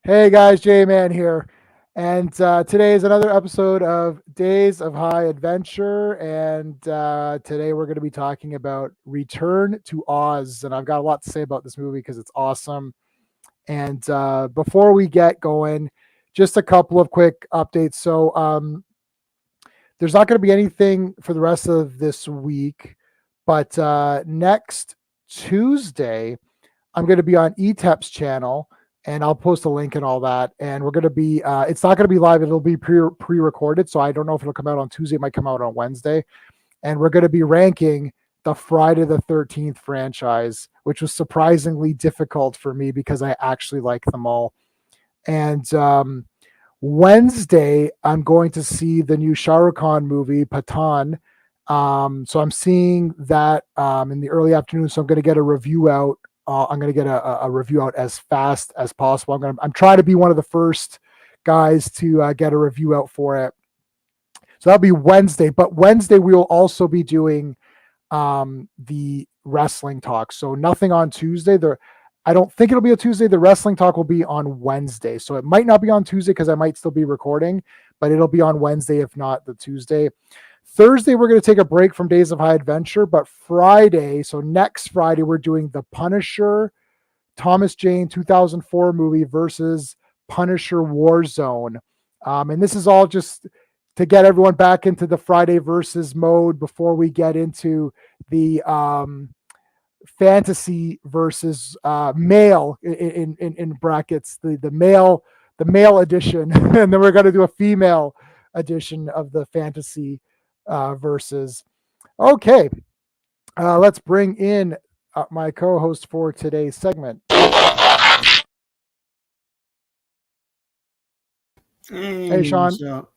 Hey guys, J-Man here. And today is another episode of Days of High Adventure. And today we're going to be talking about Return to Oz. And I've got a lot to say about this movie because it's awesome. And before we get going, just a couple of quick updates. So there's not going to be anything for the rest of this week, but next Tuesday, I'm going to be on ETEP's channel and I'll post a link and all that. And we're going to be, it's not going to be live. It'll be pre-recorded. So I don't know if it'll come out on Tuesday. It might come out on Wednesday. And we're going to be ranking the Friday the 13th franchise, which was surprisingly difficult for me because I actually like them all. And Wednesday, I'm going to see the new Shah Rukh Khan movie, Pathan. So I'm seeing that in the early afternoon. So I'm going to get a review out. I'm going to get a review out as fast as possible. I'm trying to be one of the first guys to get a review out for it. So that'll be Wednesday. But Wednesday we will also be doing the wrestling talk. So nothing on Tuesday. I don't think it'll be a Tuesday. The wrestling talk will be on Wednesday. So it might not be on Tuesday because I might still be recording, but it'll be on Wednesday, if not the Tuesday. Thursday, we're going to take a break from Days of High Adventure, but Friday, so next Friday, we're doing the Punisher Thomas Jane 2004 movie versus Punisher Warzone. And this is all just to get everyone back into the Friday versus mode before we get into the fantasy versus male in brackets, the male edition, and then we're going to do a female edition of the fantasy versus. Okay, let's bring in my co-host for today's segment. Hey, Sean.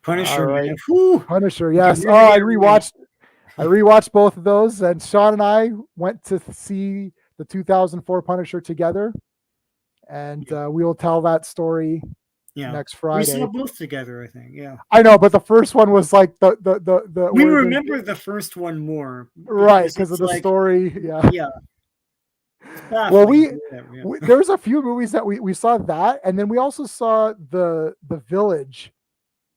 Punisher, right. man. Whew. Punisher, yes. Oh, I rewatched both of those, and Sean and I went to see the 2004 Punisher together, and we will tell that story next Friday. We saw both together, I think. Yeah, I know, but the first one was like the. We remember the first one more, right? Because of the story. Yeah. Yeah. Well, there's a few movies that we saw that, and then we also saw the Village.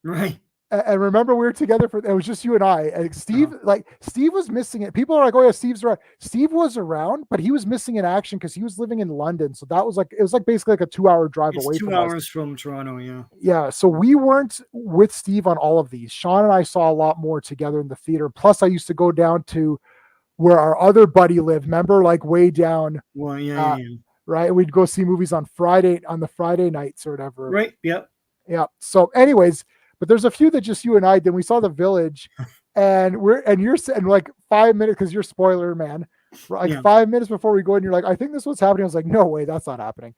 Right. And remember, we were together it was just you and I. And Steve, Steve was missing it. People are like, "Oh yeah, Steve's around." Steve was around, but he was missing in action because he was living in London. So that was it was basically like a 2-hour drive away. 2 hours from Toronto. Yeah. Yeah. So we weren't with Steve on all of these. Sean and I saw a lot more together in the theater. Plus, I used to go down to where our other buddy lived. Remember, like way down. Well, yeah. Right. We'd go see movies on the Friday nights or whatever. Right. Yep. Yeah. So, anyways. But there's a few that just you and I did. We saw The Village, and you're sitting like 5 minutes because you're spoiler man. 5 minutes before we go in, you're like, I think this was happening. I was like, no way, that's not happening.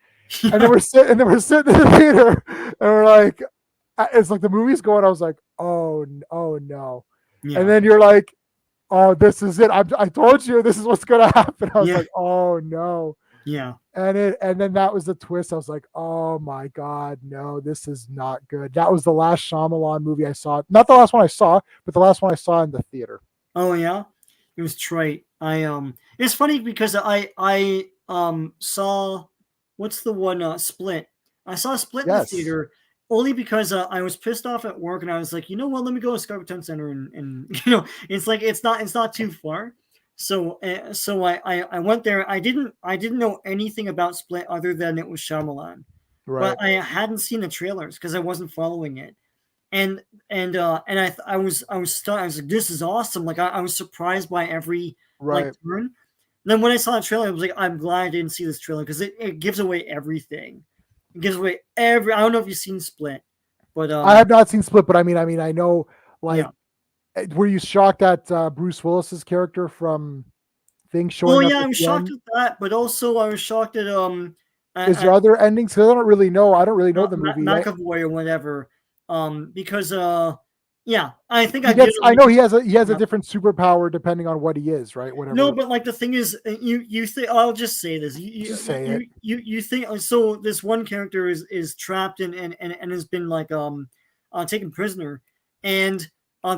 And then we're sitting in the theater, and we're like, it's like the movie's going. I was like, oh no. Yeah. And then you're like, oh, this is it. I told you this is what's gonna happen. I was like, oh no. Yeah. And then that was the twist. I was like, oh my God, no, this is not good. That was the last Shyamalan movie I saw. Not the last one I saw, but the last one I saw in the theater. Oh yeah? It was trite. It's funny because I saw what's the one Split. I saw Split in the theater only because I was pissed off at work and I was like, you know what, let me go to Scarlet Town Center and it's like it's not too far. So I went there. I didn't know anything about Split other than it was Shyamalan, right. But I hadn't seen the trailers because I wasn't following it, and I was stunned. I was like, this is awesome. Like I was surprised by every turn. And then when I saw the trailer, I was like, I'm glad I didn't see this trailer because it gives away everything. It gives away I don't know if you've seen Split, but I have not seen Split, but I mean I know like. Yeah. Were you shocked at Bruce Willis's character from Things showing up? I was shocked at that, but also I was shocked at Is there other endings? Because I don't really know the movie. McAvoy or whatever. Because I think I know he has a different superpower depending on what he is, right? Whatever. No, but like the thing is, you think I'll just say this. You think so? This one character is trapped and has been like taken prisoner, and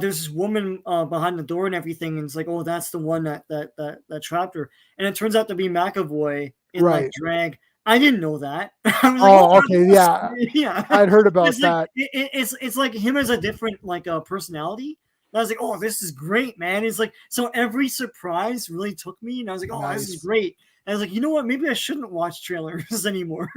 there's this woman behind the door and everything, and it's like, oh, that's the one that trapped her, and it turns out to be McAvoy in like drag. I didn't know that. I was like, Oh, okay, yeah, yeah. I'd heard about It's like that. it's like him as a different like personality. And I was like, oh, this is great, man. It's like so every surprise really took me, and I was like, oh, this is Nice. great. And I was like, you know what? Maybe I shouldn't watch trailers anymore.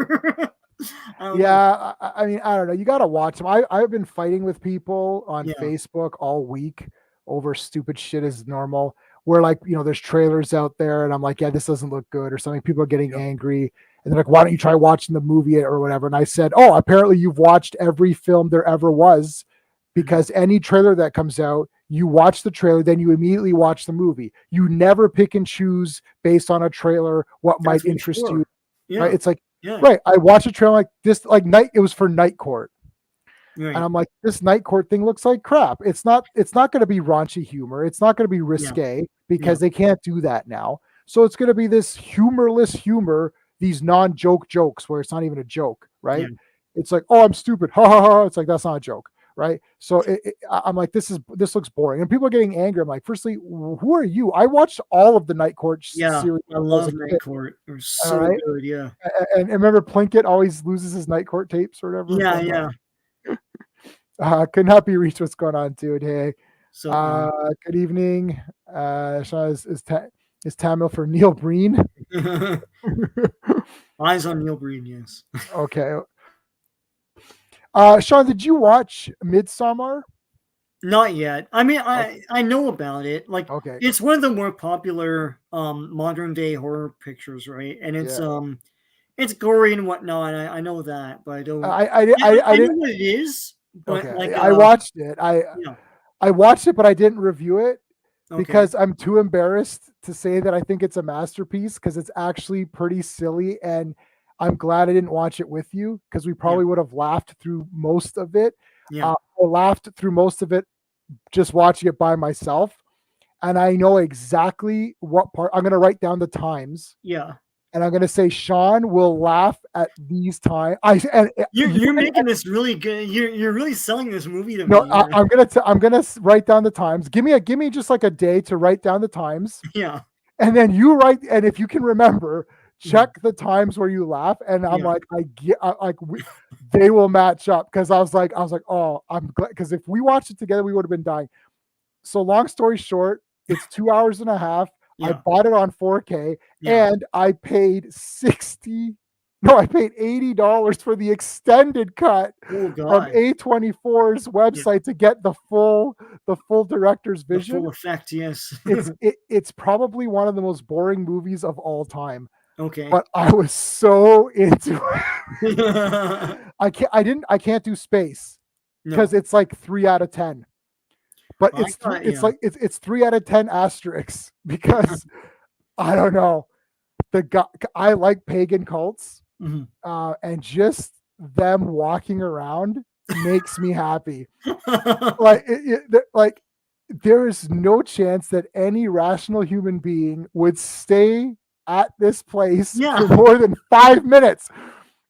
I don't know. Yeah, I mean, I don't know. You got to watch them. I've been fighting with people on Yeah, Facebook all week over stupid shit as normal. Where like, there's trailers out there and I'm like, yeah, this doesn't look good or something. People are getting yeah, angry and they're like, why don't you try watching the movie or whatever? And I said, oh, apparently you've watched every film there ever was mhm. because any trailer that comes out, you watch the trailer, then you immediately watch the movie. You never pick and choose based on a trailer what might That's for interest you, sure. right? Yeah, It's like, yeah, right. I watched a trailer like this, like it was for Night Court. And right. I'm like, this Night Court thing looks like crap. It's not going to be raunchy humor. It's not going to be Yeah, risque yeah, because they can't do that now. So it's going to be this humorless humor, these non-joke jokes where it's not even a joke, yeah, right? It's like, oh, I'm stupid. Ha ha ha. It's like, that's not a joke, right? So I'm like, this looks boring. And people are getting angry. I'm like, firstly, who are you? I watched all of the Night Court yeah. series I when I was a love kid. Night Court. It was All so right. good. Yeah, And remember Plinkett always loses his Night Court tapes or whatever. yeah, yeah. Could not be reached. What's going on, dude? Hey, So, good evening. Sean is Tamil for Neil Breen. eyes on Neil Breen. Yes. Okay. Sean, did you watch Midsummer? Not yet. I mean, Okay. I know about it. Like, Okay. it's one of the more popular modern day horror pictures, right? And Yeah. it's gory and whatnot. I know that, but I don't. Yeah, I I know didn't. what it is, but Okay. like, I watched it. yeah, I watched it, but I didn't review it okay, because I'm too embarrassed to say that I think it's a masterpiece because it's actually pretty silly. And I'm glad I didn't watch it with you because we yeah, probably would have laughed through most of it. yeah, I laughed through most of it just watching it by myself. And I know exactly what part I'm going to write down the times. yeah. And I'm going to say Sean will laugh at these times. You're making this really good. You're really selling this movie to No, me. Yeah, I'm gonna write down the times. Give me just like a day to write down the times, yeah, and then you write. And if you can remember, mhm, check the times where you laugh. And I'm yeah, like, they will match up because I was like, oh, I'm glad because if we watched it together, we would have been dying. So long story short, it's 2 hours and a half. I yeah. bought it on 4K Yeah. and I paid 60. No, I paid $80 for the extended cut Oh from God. A24's Yeah. website to get the full director's The full vision. effect. Yes. It's probably one of the most boring movies of all time, Okay. but I was so into it. No. I can't do space because it's like 3 out of 10. But I got it's yeah. like it's 3 out of 10 asterisks because I don't know the guy. I like pagan cults, Mhm. and just them walking around makes me happy. Like like there is no chance that any rational human being would stay at this place for Yeah. more than 5 minutes.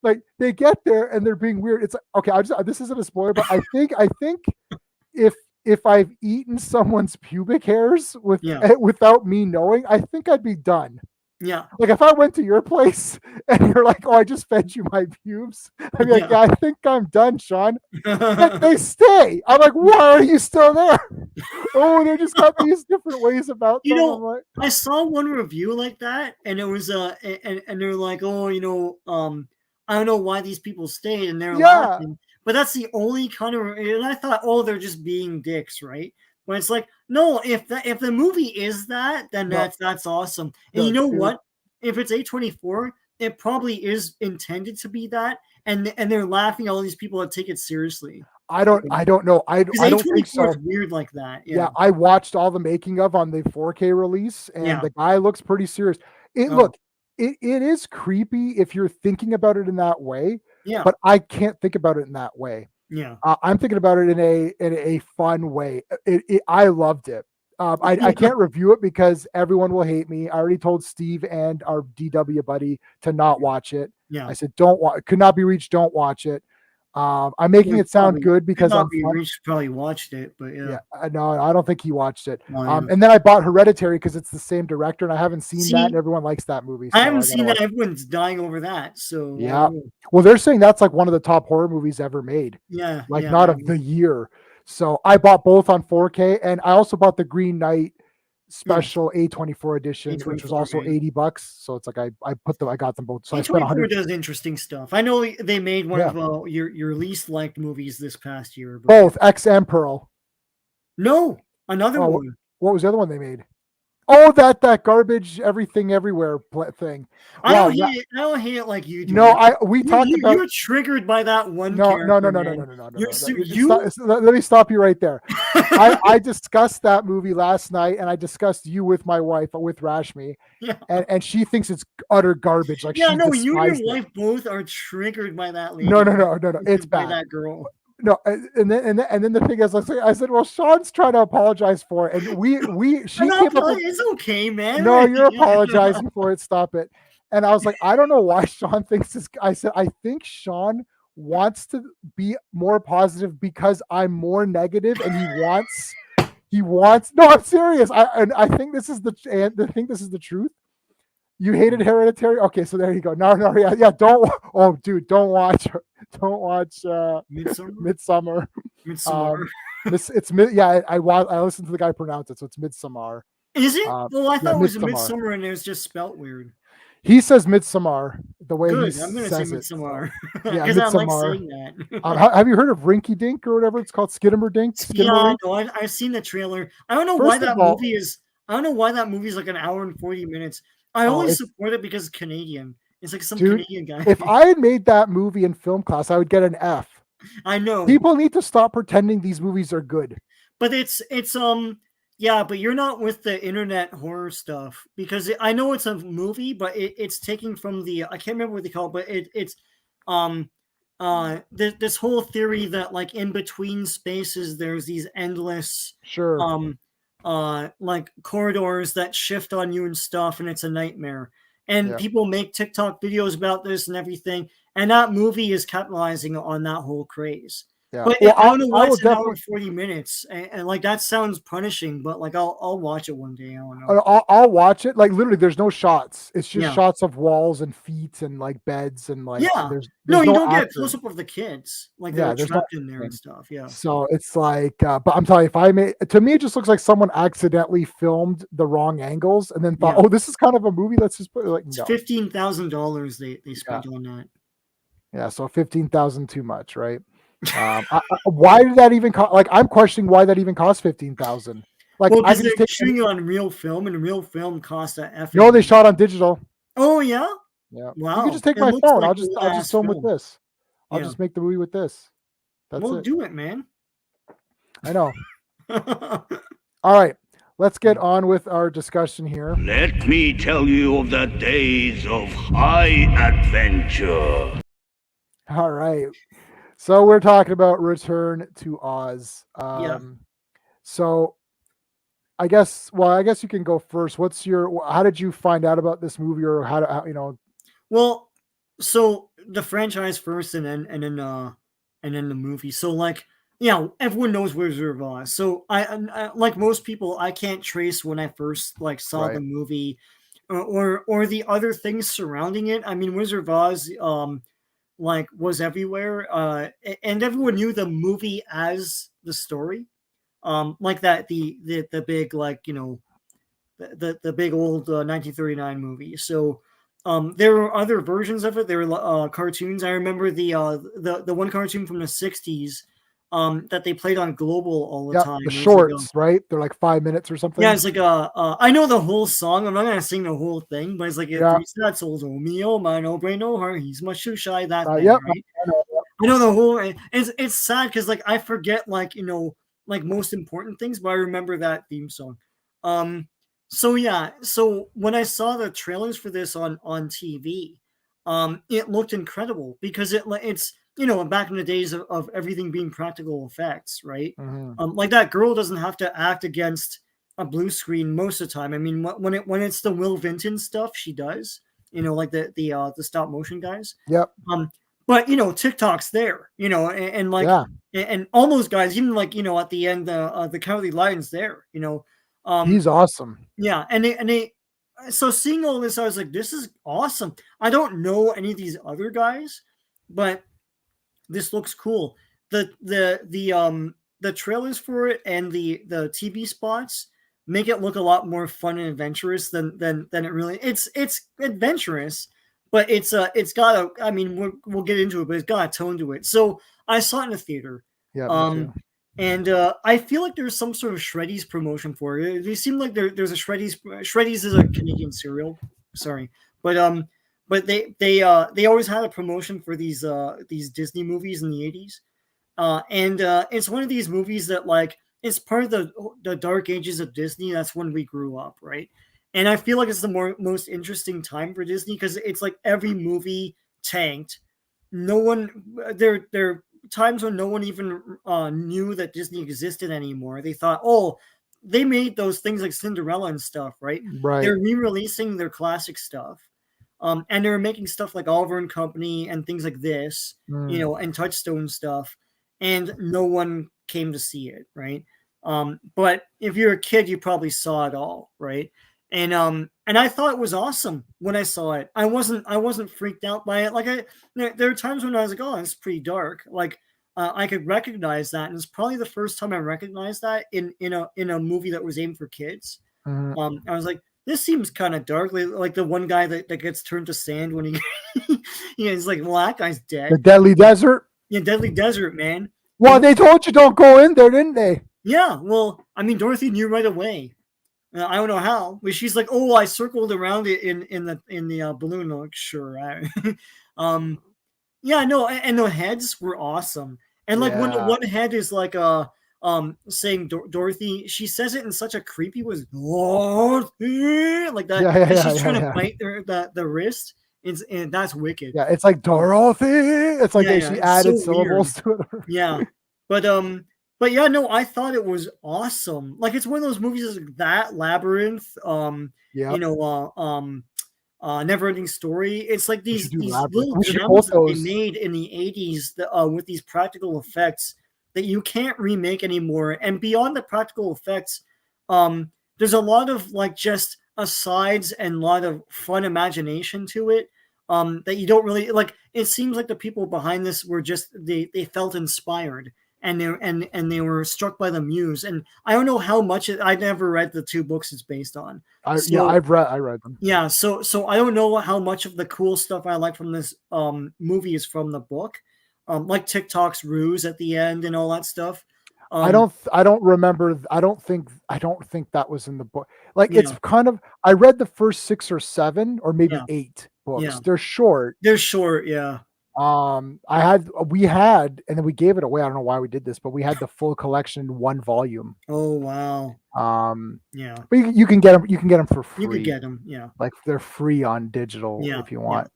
Like they get there and they're being weird. It's like, okay. This isn't a spoiler, but I think if I've eaten someone's pubic hairs Yeah. without me knowing, I think I'd be done. Yeah. Like if I went to your place and you're like, "Oh, I just fed you my pubes," I'd be like, Yeah. "Yeah, I think I'm done, Sean." But they stay. I'm like, "Why are you still there?" Oh, they just got these different ways about You them. I'm know, like, I saw one review like that, and it was and they're like, oh, I don't know why these people stayed, and they're "Yeah, laughing, but that's the only kind of. And I thought, oh, they're just being dicks, right? But it's like, no, if the movie is that, then no, that's awesome. And you no, know dude." what? If it's A24, it probably is intended to be that, and they're laughing at all these people that take it seriously. I don't know. Because I don't think A24 is so. weird like that. Yeah, Yeah. I watched all the making of on the 4K release, and Yeah. the guy looks pretty serious. It Oh, look, it is creepy if you're thinking about it in that way, yeah. but I can't think about it in that way. Yeah. I'm thinking about it in a fun way. I loved it. I can't review it because everyone will hate me. I already told Steve and our DW buddy to not watch it. Yeah. I said don't watch. Could not be reached. Don't watch it. I'm making it sound good because I'm Rich probably watched it, but yeah. No, I don't think he watched it. Oh, yeah. And then I bought Hereditary because it's the same director, and I haven't seen that, and everyone likes that movie. So I haven't seen that. Everyone's dying over that. So yeah, well, they're saying that's like one of the top horror movies ever made. Yeah, like not of the year. So I bought both on 4K, and I also bought the Green Knight special A24 edition, which was also $80. So it's like I got them both. So I spent $100. Does interesting stuff. I know they made one of your least liked movies this past year. Both X and Pearl. No, another one. What was the other one they made? Oh, that garbage everything everywhere thing. I don't hate it like you do. No, we talked about. You're triggered by that one. No. Let me stop you right there. I discussed that movie last night, and I discussed you with my wife, with Rashmi, and she thinks it's utter garbage. Like, you and your wife both are triggered by that lady. No, it's bad. By that girl. No, and then the thing is, I said, well, Sean's trying to apologize for it, and she came up with, it's okay, man. No, you're apologizing for it. Stop it. And I was like, I don't know why Sean thinks this. I said, I think Sean wants to be more positive because I'm more negative, and he wants. No, I'm serious. I think this is the truth. You hated Hereditary? Okay, so there you go. No, yeah. Don't watch Midsummer. I listened to the guy pronounce it, so it's Midsommar. Is it? Well, I thought it was Midsummer, and it was just spelt weird. He says Midsommar the way he says it. I'm going to say Midsommar. Yeah, Midsommar. I like saying that. Have you heard of Rinky Dink or whatever it's called? Skidammer-Dink? Yeah, no, I've seen the trailer. I don't know why that movie is like an hour and 40 minutes. I only support it because it's Canadian. It's like some Canadian guy. If I had made that movie in film class, I would get an F. I know. People need to stop pretending these movies are good. But but you're not with the internet horror stuff, because I know it's a movie, but it's taking from the, I can't remember what they call it, but it's this whole theory that, like, in between spaces there's these endless like corridors that shift on you and stuff, and it's a nightmare. And people make TikTok videos about this and everything, and that movie is capitalizing on that whole craze. Yeah. But I don't know why it's an hour and 40 minutes, and like, that sounds punishing, but like, I'll watch it one day. I don't know. I'll watch it. Like, literally, there's no shots. It's just shots of walls and feet and like beds and like. There's no, you don't get a close up of the kids, like they're trapped in there and stuff. Yeah. So it's like, but I'm telling you, to me, it just looks like someone accidentally filmed the wrong angles and then thought, oh, this is kind of a movie. Let's just put it like. It's $15,000 they spent on that. Yeah, so 15,000 too much, right? Why did that even cost? Like, I'm questioning why that even cost 15,000. Like, I can just shooting it on real film, and real film costs a F. No, they shot on digital. Oh yeah. Yeah. Wow. You can just take my phone. Like, I'll just film with this. I'll just make the movie with this. That's it. Do it, man. I know. All right. Let's get on with our discussion here. Let me tell you of the days of high adventure. All right. So we're talking about Return to Oz. So I guess you can go first. How did you find out about this movie, or how Well, so the franchise first, and then the movie. So, like, everyone knows Wizard of Oz. So I like most people, I can't trace when I first saw the movie or the other things surrounding it. I mean, Wizard of Oz was everywhere, and everyone knew the movie as the story, like that the big the big old 1939 movie. So there were other versions of it. There were cartoons. I remember the one cartoon from the 60s that they played on Global all the time. The shorts, right? They're like 5 minutes or something. Yeah, it's like I know the whole song. I'm not gonna sing the whole thing, but it's like that's old Romeo, my no brain, no heart. He's much too shy. That thing, right? I know the whole. It's sad because I forget most important things, but I remember that theme song. So when I saw the trailers for this on TV, it looked incredible because it's back in the days of everything being practical effects, right? Mm-hmm. Like, that girl doesn't have to act against a blue screen most of the time. I mean, when it's the Will Vinton stuff, she does, like the stop motion guys. Yep. but TikTok's there, and like, Yeah. and all those guys, even like, at the end, the Cowardly Lion's there, He's awesome. yeah, and they, so seeing all this, I was like, this is awesome. I don't know any of these other guys, but this looks cool. The trailers for it and the TV spots make it look a lot more fun and adventurous than it really. It's adventurous, but it's got a. I mean, we'll get into it, but it's got a tone to it. So I saw it in the theater. Yeah. Me too. And I feel like there's some sort of Shreddies promotion for it. They seem like there's a Shreddies. Shreddies is a Canadian cereal. Sorry, but they always had a promotion for these Disney movies in the 80s. And it's one of these movies that, like, it's part of the dark ages of Disney. That's when we grew up, right? And I feel like it's the most interesting time for Disney, because it's like every movie tanked. No one there times when no one even knew that Disney existed anymore. They thought, oh, they made those things like Cinderella and stuff, right? Right. They're re-releasing their classic stuff. And they were making stuff like Oliver and Company and things like this, and Touchstone stuff, and no one came to see it, right? But if you're a kid, you probably saw it all, right? And I thought it was awesome when I saw it. I wasn't freaked out by it. Like, there are times when I was like, oh, it's pretty dark. Like, I could recognize that, and it's probably the first time I recognized that in a movie that was aimed for kids. I was like, this seems kind of dark. Like the one guy that gets turned to sand when he's like, well, that guy's dead. The Deadly Desert. Yeah, Deadly Desert, man. Well, they told you don't go in there, didn't they? Yeah. Well, I mean, Dorothy knew right away. I don't know how, but she's like, oh, I circled around it in the balloon. I'm like, sure. Yeah, no, and the heads were awesome. And like when the one head is like saying Dorothy, she says it in such a creepy was like that. Yeah, she's trying to bite the wrist. And that's wicked. Yeah, it's like Dorothy. It's like she added so syllables to it. Yeah, but yeah, no, I thought it was awesome. Like, it's one of those movies like that, Labyrinth, Never Ending Story. It's like these little gems that they made in the 80s with these practical effects that you can't remake anymore. And beyond the practical effects, there's a lot of like just asides and a lot of fun imagination to it that you don't really like. It seems like the people behind this were just they felt inspired and they were struck by the muse. And I don't know how much I never read the two books it's based on. I read them. Yeah, so I don't know how much of the cool stuff I like from this movie is from the book, like TikTok's ruse at the end and all that stuff. I don't remember. I don't think that was in the book. Like, it's kind of, I read the first 6 or 7 or maybe 8 books. Yeah. They're short. Yeah. We had, and then we gave it away. I don't know why we did this, but we had the full collection in 1 volume. Oh, wow. Yeah. But you can get them. You can get them for free. You can get them. Yeah. Like, they're free on digital if you want.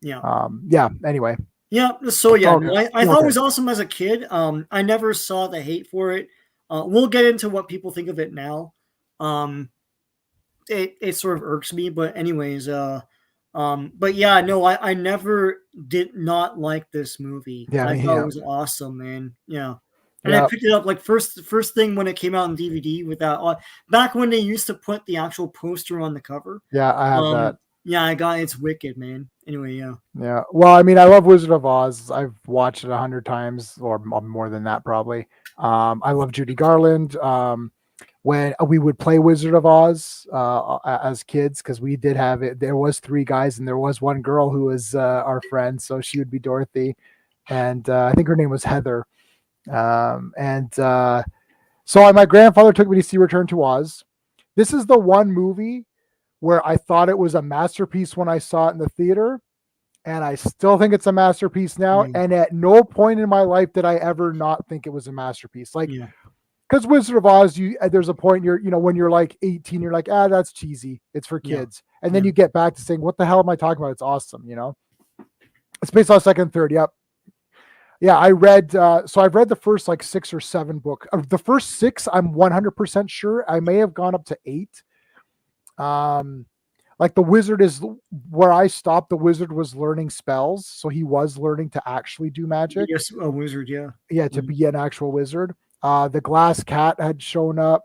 Yeah. Anyway. Yeah. So I thought it was awesome as a kid. I never saw the hate for it. We'll get into what people think of it now. It sort of irks me, but anyways, but yeah, no, I never did not like this movie. I thought it was awesome, man. Yeah. And I picked it up like first thing when it came out on DVD with that back when they used to put the actual poster on the cover. Yeah, I have that. Yeah, I got it's wicked, man. Anyway, yeah. Yeah. Well, I mean, I love Wizard of Oz. I've watched it 100 times or more than that, probably. I love Judy Garland. When we would play Wizard of Oz as kids, because we did have it. There was 3 guys and there was 1 girl who was our friend, so she would be Dorothy, and I think her name was Heather. So my grandfather took me to see Return to Oz. This is the one movie where I thought it was a masterpiece when I saw it in the theater, and I still think it's a masterpiece now. And at no point in my life did I ever not think it was a masterpiece. Like, because Wizard of Oz, there's a point when you're like 18, you're like, that's cheesy. It's for kids. And then you get back to saying, what the hell am I talking about? It's awesome. It's based on 2nd and 3rd. Yep. Yeah. I read, so I've read the first like 6 or 7 book. The first 6, I'm 100% sure. I may have gone up to 8. Like like the wizard is where I stopped. The wizard was learning spells, so he was learning to actually do magic. Yes, a wizard, yeah. Yeah, to be an actual wizard. The glass cat had shown up.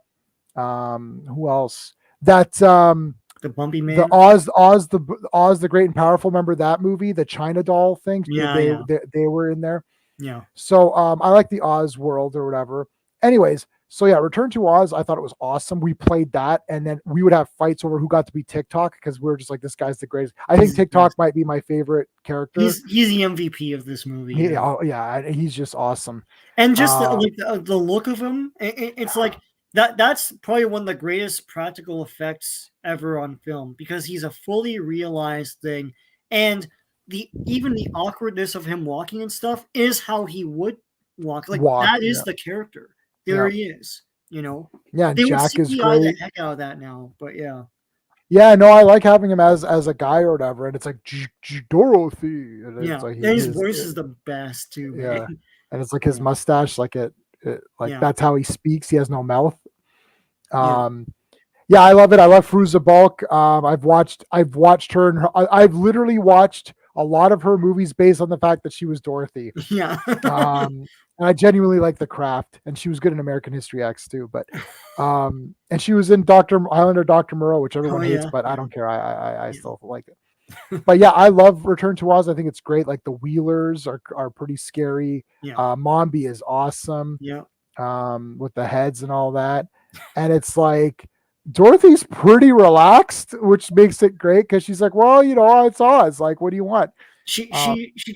Who else? That the Bumpy Man, the Oz the Great and Powerful. Remember that movie, the China doll thing? Yeah, they were in there. Yeah. So I like the Oz world or whatever. Anyways, so yeah, Return to Oz, I thought it was awesome. We played that, and then we would have fights over who got to be TikTok because we were just like, this guy's the greatest. I think TikTok might be my favorite character. He's the MVP of this movie. Yeah, he's just awesome. And just the look of him, it's like that's probably one of the greatest practical effects ever on film because he's a fully realized thing, and even the awkwardness of him walking and stuff is how he would walk. Like that is the character. There he is, you know. Yeah, they Jack would is CGI great. The heck out of that now, but yeah. Yeah, no, I like having him as a guy or whatever, and it's like Dorothy. And yeah, it's like his voice is the best too. Man. Yeah, and it's like his mustache, like that's how he speaks. He has no mouth. Yeah, I love it. I love Fruza Balk. I've watched her, and I've literally watched a lot of her movies based on the fact that she was Dorothy. Yeah. And I genuinely like The Craft, and she was good in American History X too. But and she was in Highlander Dr. Moreau, which everyone hates, but I don't care. I still like it. But yeah, I love Return to Oz. I think it's great. Like the Wheelers are pretty scary. Yeah. Mombi is awesome. Yeah. With the heads and all that, and it's like Dorothy's pretty relaxed, which makes it great because she's like, well, you know, it's Oz. Like, what do you want? She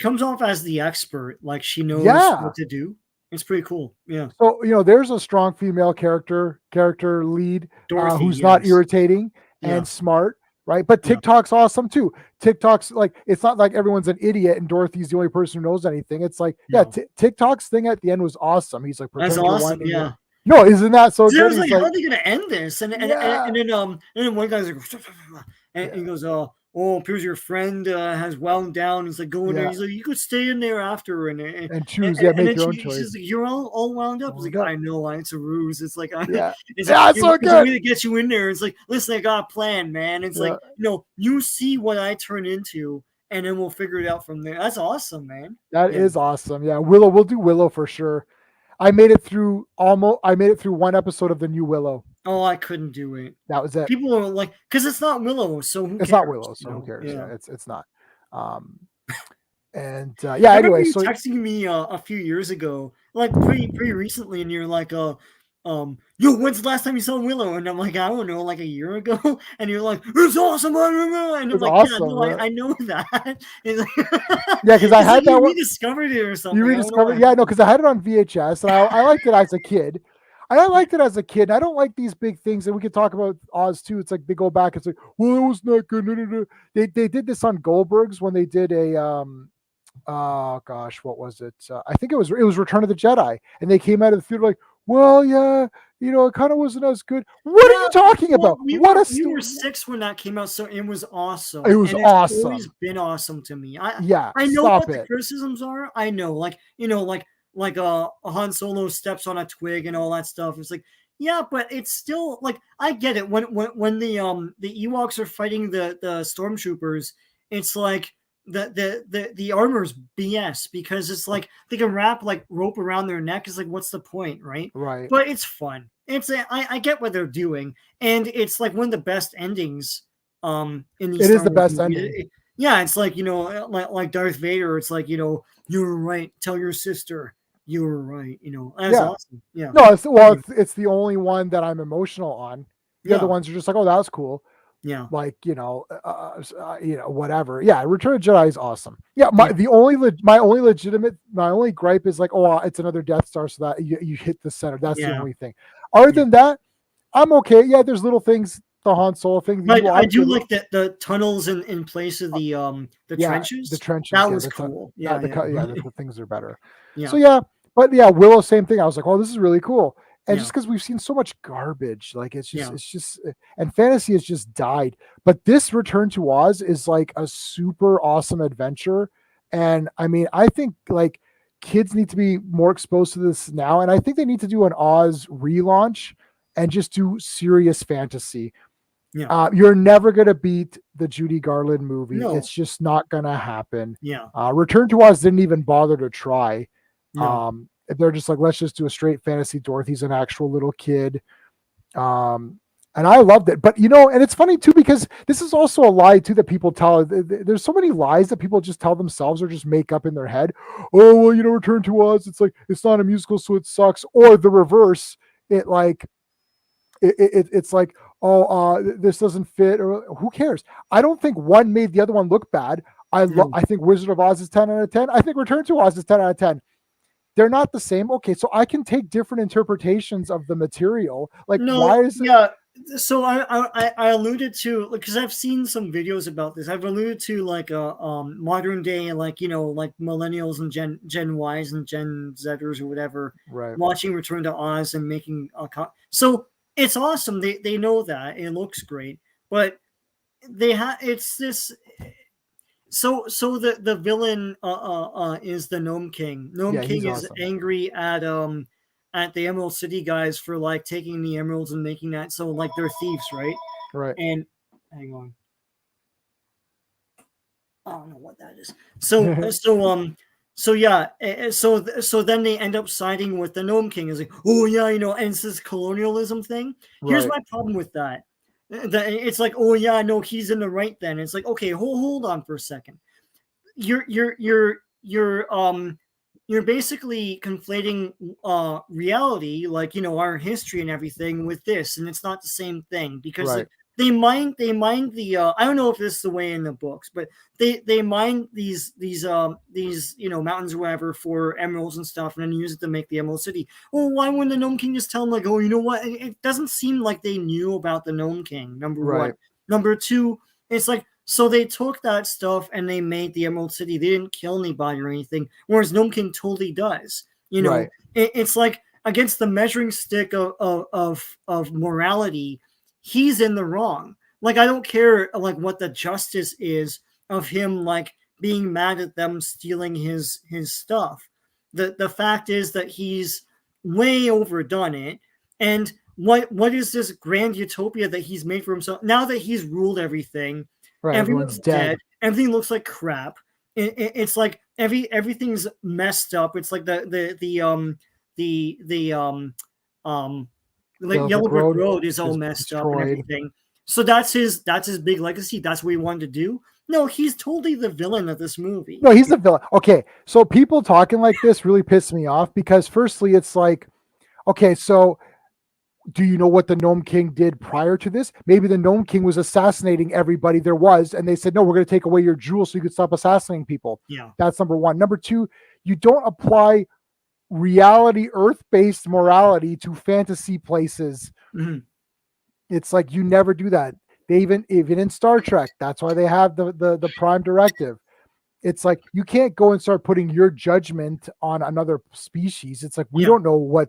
comes off as the expert, like she knows what to do. It's pretty cool. Yeah. So, you know, there's a strong female character lead Dorothy, who's not irritating and smart, right? But TikTok's awesome too. TikTok's like, it's not like everyone's an idiot and Dorothy's the only person who knows anything. It's like, TikTok's thing at the end was awesome. He's like, that's awesome. Yeah. No, isn't that so good? Like, how are they gonna end this? And then one guy's like, and he goes, oh, appears your friend has wound down. He's like going there. He's like, you could stay in there after and choose. Make your own choice. She's like, you're all wound up. He's like, I know, it's a ruse. It's like, it's so good. A way to get you in there. It's like, listen, I got a plan, man. It's like, you see what I turn into, and then we'll figure it out from there. That's awesome, man. That is awesome. Yeah, Willow. We'll do Willow for sure. I made it through one episode of the new Willow. Oh, I couldn't do it. That was it. People are like, because it's not Willow, so who cares? It's not Willow, so who cares? Yeah, it's not. Anyway, so texting me a few years ago, like pretty recently, and you're like, yo, when's the last time you saw Willow? And I'm like, I don't know, like a year ago. And you're like, it's awesome. And I'm like, awesome, I know that. Yeah, because I had that one. You rediscovered it or something. You rediscovered, because I had it on VHS, and I liked it as a kid. I liked it as a kid. I don't like these big things, and we could talk about Oz too. It's like they go back. It's like, well, it was not good. They did this on Goldberg's when they did a what was it? I think it was Return of the Jedi, and they came out of the theater like, well, yeah, it kind of wasn't as good. What are you talking about? We were 6 when that came out, so it was awesome. It was awesome. It's always been awesome to me. I know what the criticisms are. I know, like a Han Solo steps on a twig and all that stuff. It's like, yeah, but it's still like, I get it. When the Ewoks are fighting the stormtroopers, it's like the armor's BS because it's like they can wrap like rope around their neck. It's like, what's the point, right? Right. But it's fun. I get what they're doing, and it's like one of the best endings. In these it is the best ending. It's like, like Darth Vader. It's like, you were right. Tell your sister you were right. That's awesome. Yeah. No, it's the only one that I'm emotional on. The other ones are just like, oh, that was cool. Yeah. Like, whatever. Yeah. Return of Jedi is awesome. Yeah. My only gripe is like, oh, it's another Death Star. So that you hit the center. That's the only thing. Other than that, I'm okay. Yeah. There's little things, the Han Solo thing. I do like the tunnels in place of the trenches. The trenches. That was cool. The things are better. Yeah. So Willow, same thing. I was like, oh, this is really cool. And just because we've seen so much garbage, like it's just, and fantasy has just died. But this Return to Oz is like a super awesome adventure. And I mean, I think like kids need to be more exposed to this now. And I think they need to do an Oz relaunch and just do serious fantasy. Yeah. You're never gonna beat the Judy Garland movie. No. It's just not gonna happen. Yeah. Return to Oz didn't even bother to try. No. They're just like, let's just do a straight fantasy. Dorothy's an actual little kid. And I loved it. But and it's funny too, because this is also a lie too that people tell. There's so many lies that people just tell themselves or just make up in their head. Oh, well, Return to Oz, it's like it's not a musical, so it sucks. Or the reverse. It's like, this doesn't fit, or who cares? I don't think one made the other one look bad. I think Wizard of Oz is 10 out of 10. I think Return to Oz is 10 out of 10. They're not the same. Okay, so I can take different interpretations of the material. Like, why is it? Yeah. So I alluded to, because I've seen some videos about this. I've alluded to like modern day, like like millennials and Gen Ys and Gen Zers or whatever, right, watching Return to Oz and making so it's awesome. They know that it looks great, but it's this. So the villain is the Gnome King. Gnome King is awesome. angry at the Emerald City guys for like taking the emeralds and making that so like they're thieves, right? Right. And hang on. I don't know what that is. So then they end up siding with the Gnome King. Is like, oh yeah, and it's this colonialism thing. Here's my problem with that. It's like, oh yeah, no, he's in the right then. It's like, okay, hold on for a second. You're basically conflating reality, like our history and everything, with this, and it's not the same thing, because like, they mine the I don't know if this is the way in the books, but they mine these mountains or whatever for emeralds and stuff, and then use it to make the Emerald City. Well, why wouldn't the Gnome King just tell them, like, oh, you know what? It doesn't seem like they knew about the Gnome King. Number one. Number two, it's like, so they took that stuff and they made the Emerald City. They didn't kill anybody or anything, whereas Gnome King totally does. It's like against the measuring stick of morality. He's in the wrong. Like, I don't care like what the justice is of him like being mad at them stealing his stuff. The fact is that he's way overdone it. And what is this grand utopia that he's made for himself now that he's ruled everything? Right, everyone's dead. Everything looks like crap. It's like everything's messed up. It's like the Yellow Brick Road is all messed destroyed. Up and everything. So that's his big legacy. That's what he wanted to do. No, he's totally the villain of this movie. No, he's the villain. Okay, so people talking like this really piss me off, because firstly, it's like, okay, so do you know what the Gnome King did prior to this? Maybe the Gnome King was assassinating everybody there was, and they said, no, we're going to take away your jewels so you could stop assassinating people. Yeah. That's number one. Number two, you don't apply reality, earth-based morality to fantasy places. Mm-hmm. It's like, you never do that. They even in Star Trek, that's why they have the Prime Directive. It's like, you can't go and start putting your judgment on another species. It's like, we don't know what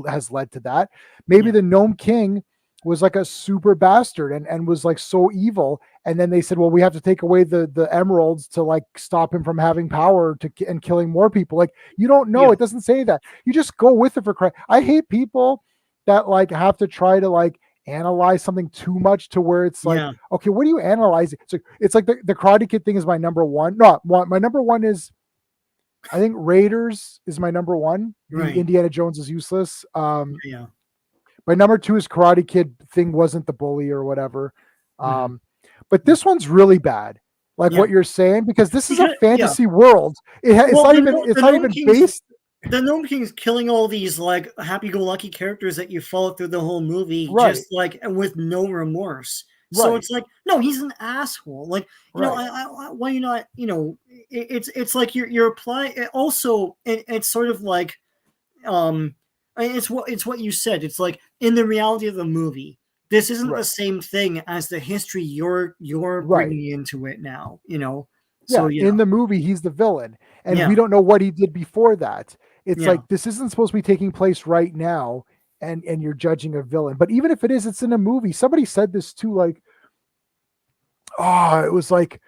has led to that. Maybe the Gnome King was like a super bastard and was like so evil, and then they said, well, we have to take away the emeralds to like stop him from having power and killing more people. Like, you don't know. It doesn't say that. You just go with it for Christ. I hate people that like have to try to like analyze something too much to where it's like, okay, what do you analyze? It's like the Karate Kid thing is my number one. No, my number one is, I think Raiders is my number one. Right. Indiana Jones is useless. My number two is Karate Kid thing wasn't the bully or whatever. But this one's really bad. Like what you're saying, because this is a fantasy world. It's not even based. The Gnome King's killing all these like happy-go-lucky characters that you follow through the whole movie, just like with no remorse. So it's like, no, he's an asshole. Like, you know, why you not? You know, it's like you're applying. Also, it's sort of like, it's what you said. It's like in the reality of the movie, this isn't the same thing as the history you're bringing into it now. You know. So, in the movie, he's the villain, and we don't know what he did before that. It's like, this isn't supposed to be taking place right now, and you're judging a villain. But even if it is, it's in a movie. Somebody said this too, like, it was like,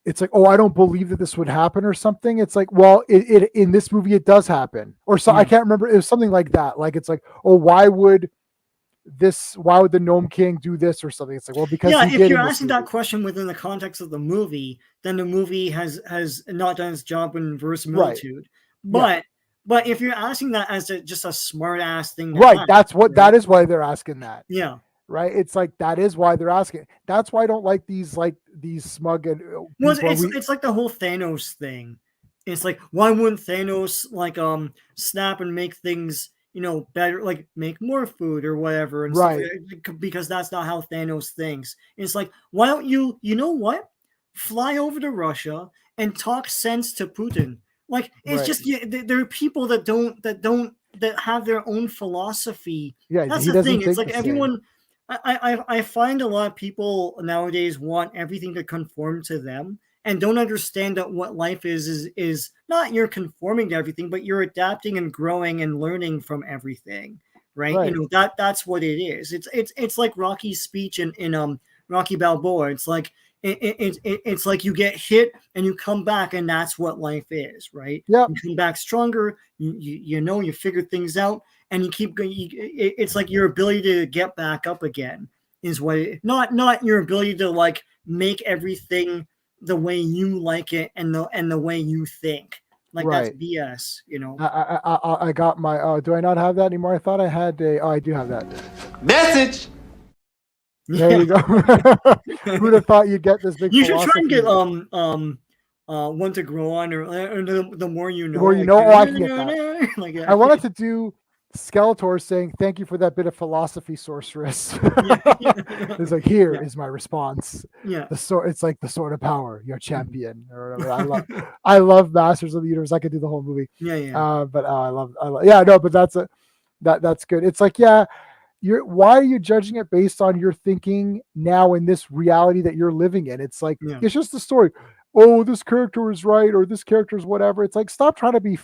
it's like, oh, I don't believe that this would happen or something. It's like, well, it in this movie, it does happen. Or so I can't remember. It was something like that. Like, it's like, oh, why would this, why would the Gnome King do this or something? It's like, well, because yeah, he if did you're in this asking movie. that question within the context of the movie, then the movie has not done its job in verisimilitude. But if you're asking that as just a smart ass thing to ask, that's what that is why they're asking that. Yeah. Right. It's like that is why they're asking. That's why I don't like these smug and well, it's like the whole Thanos thing. It's like, why wouldn't Thanos like snap and make things, you know, better, like make more food or whatever, and stuff, because that's not how Thanos thinks. It's like, why don't you know what, fly over to Russia and talk sense to Putin? Like, it's just, there are people that have their own philosophy. Yeah, that's he the doesn't thing. think It's like the everyone. same. I find a lot of people nowadays want everything to conform to them and don't understand that what life is not you're conforming to everything, but you're adapting and growing and learning from everything, right? You know, that's what it is. It's like Rocky's speech in Rocky Balboa. It's like it's like you get hit and you come back, and that's what life is, right? Yeah, you come back stronger. You figure things out, and you keep going. It's like your ability to get back up again is what not your ability to like make everything the way you like it and the way you think. Like that's BS, you know. I got my. Do I not have that anymore? I thought I had a. Oh, I do have that message. There you go. Who'd have thought you'd get this big? You should try and get one to grow on, or the more you know. The more you know, I can get that. Like, I wanted to do Skeletor saying thank you for that bit of philosophy, sorceress. It's like, here is my response. Yeah, the sword. It's like the sword of power, your champion, or whatever. I love Masters of the Universe. I could do the whole movie. But I love. Yeah, no, but that's good. It's like, yeah. Why are you judging it based on your thinking now in this reality that you're living in? It's like, it's just the story. Oh, this character is right, or this character is whatever. It's like, stop trying to be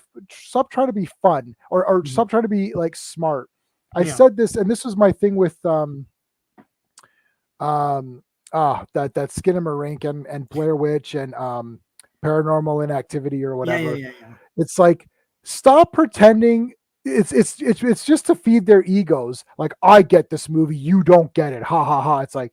fun, or stop trying to be like smart. I said this, and this was my thing with that Skinamarink and Blair Witch and Paranormal Inactivity or whatever. It's like, stop pretending. It's just to feed their egos. Like, I get this movie, you don't get it. Ha ha ha. It's like,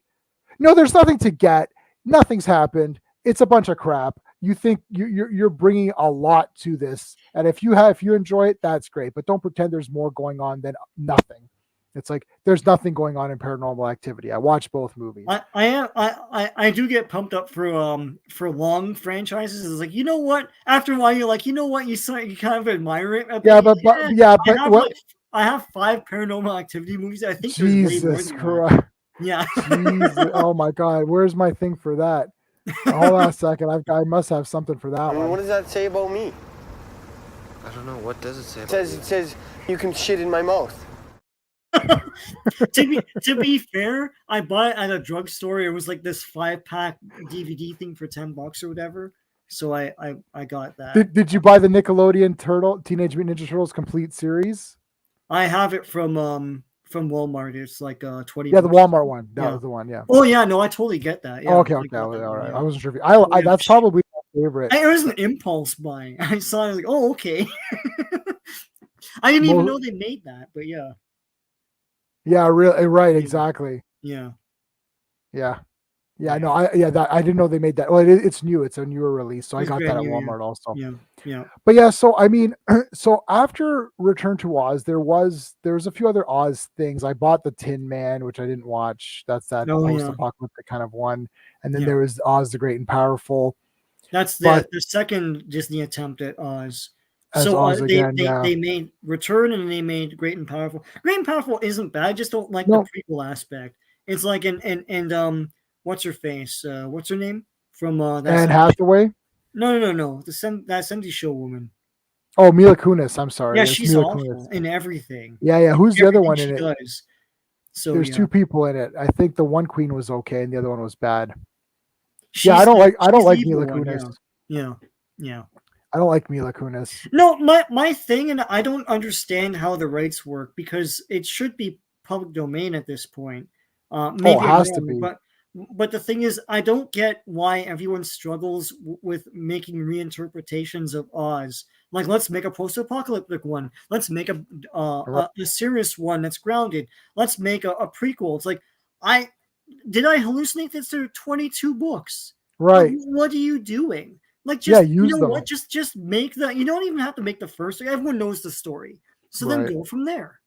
no, there's nothing to get. Nothing's happened. It's a bunch of crap. You think you're bringing a lot to this, and if you enjoy it, that's great. But don't pretend there's more going on than nothing. It's like, there's nothing going on in Paranormal Activity. I watched both movies. I do get pumped up for long franchises. It's like, you know what? After a while, you're like, you know what? You kind of admire it. I have 5 Paranormal Activity movies. I think Jesus Christ. Yeah. Jesus, oh my God, where's my thing for that? Hold on a second. I must have something for that one. What does that say about me? I don't know. What does it say? It says you can shit in my mouth. to be fair, I bought it at a drugstore. It was like this 5-pack DVD thing for $10 or whatever. So I got that. Did you buy the Nickelodeon Teenage Mutant Ninja Turtles complete series? I have it from Walmart. It's like 20. Yeah, the Walmart one. That was the one. Yeah. Oh yeah, no, I totally get that. Yeah, okay, all right. I wasn't sure. If that's probably my favorite. It was an impulse buy. I saw it, I was like, oh, okay. I didn't even know they made that, but yeah. Yeah, really, right, exactly. Yeah. No, I didn't know they made that. Well, it's new. It's a newer release, so I got that at Walmart also. Yeah. But yeah, so I mean, so after Return to Oz, there was a few other Oz things. I bought the Tin Man, which I didn't watch. That's that post-apocalyptic kind of one. And then there was Oz the Great and Powerful. That's the second Disney attempt at Oz. So Oz they made Return and they made Great and Powerful. Great and Powerful isn't bad. I just don't like the prequel aspect. It's like and what's her face? What's her name from Anne Hathaway? No. That 70s Show woman. Oh, Mila Kunis. I'm sorry. Yeah, she's awful in everything. Yeah. Who's the other one in it? Does. So there's 2 people in it. I think the one queen was okay and the other one was bad. I don't like Mila Kunis. Yeah. I don't like Mila Kunis. No, my thing, and I don't understand how the rights work because it should be public domain at this point. Maybe it has to be. but the thing is, I don't get why everyone struggles with making reinterpretations of Oz. Like, let's make a post-apocalyptic one. Let's make a serious one that's grounded. Let's make a prequel. It's like, I hallucinate that there are 22 books? Right. Like, what are you doing? Like, just use them. what? Just make the. You don't even have to make the first. Everyone knows the story, so then go from there.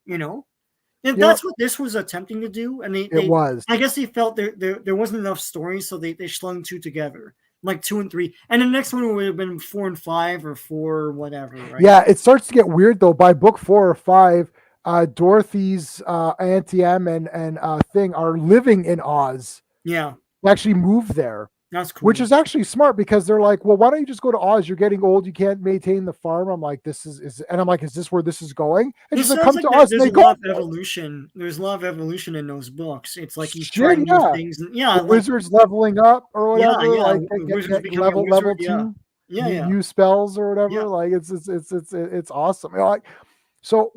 And that's what this was attempting to do. And they was. I guess they felt there wasn't enough stories, so they slung 2 together, like 2 and 3, and the next one would have been 4 and 5 or 4 whatever. Right? Yeah, it starts to get weird though. By book 4 or 5, Dorothy's Auntie Em and Thing are living in Oz. Yeah, they actually moved there. That's cool. Which is actually smart because they're like, well, why don't you just go to Oz? You're getting old. You can't maintain the farm. I'm like, and I'm like, is this where this is going? And she's like, come to Oz. There's a lot of evolution. There's a lot of evolution in those books. It's like he's trying new things. And, the wizards leveling up or whatever. Yeah. Like level 2. Use spells or whatever. Yeah. Like it's awesome. So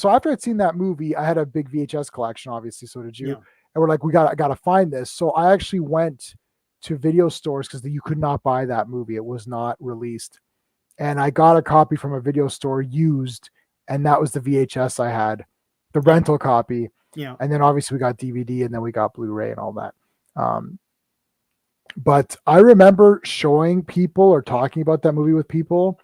after I'd seen that movie, I had a big VHS collection. Obviously, so did you. Yeah. And we're like, I got to find this. So I actually went to video stores because you could not buy that movie. It was not released. And I got a copy from a video store used, and that was the VHS I had, the rental copy. Yeah. And then obviously we got DVD and then we got Blu-ray and all that. But I remember showing people or talking about that movie with people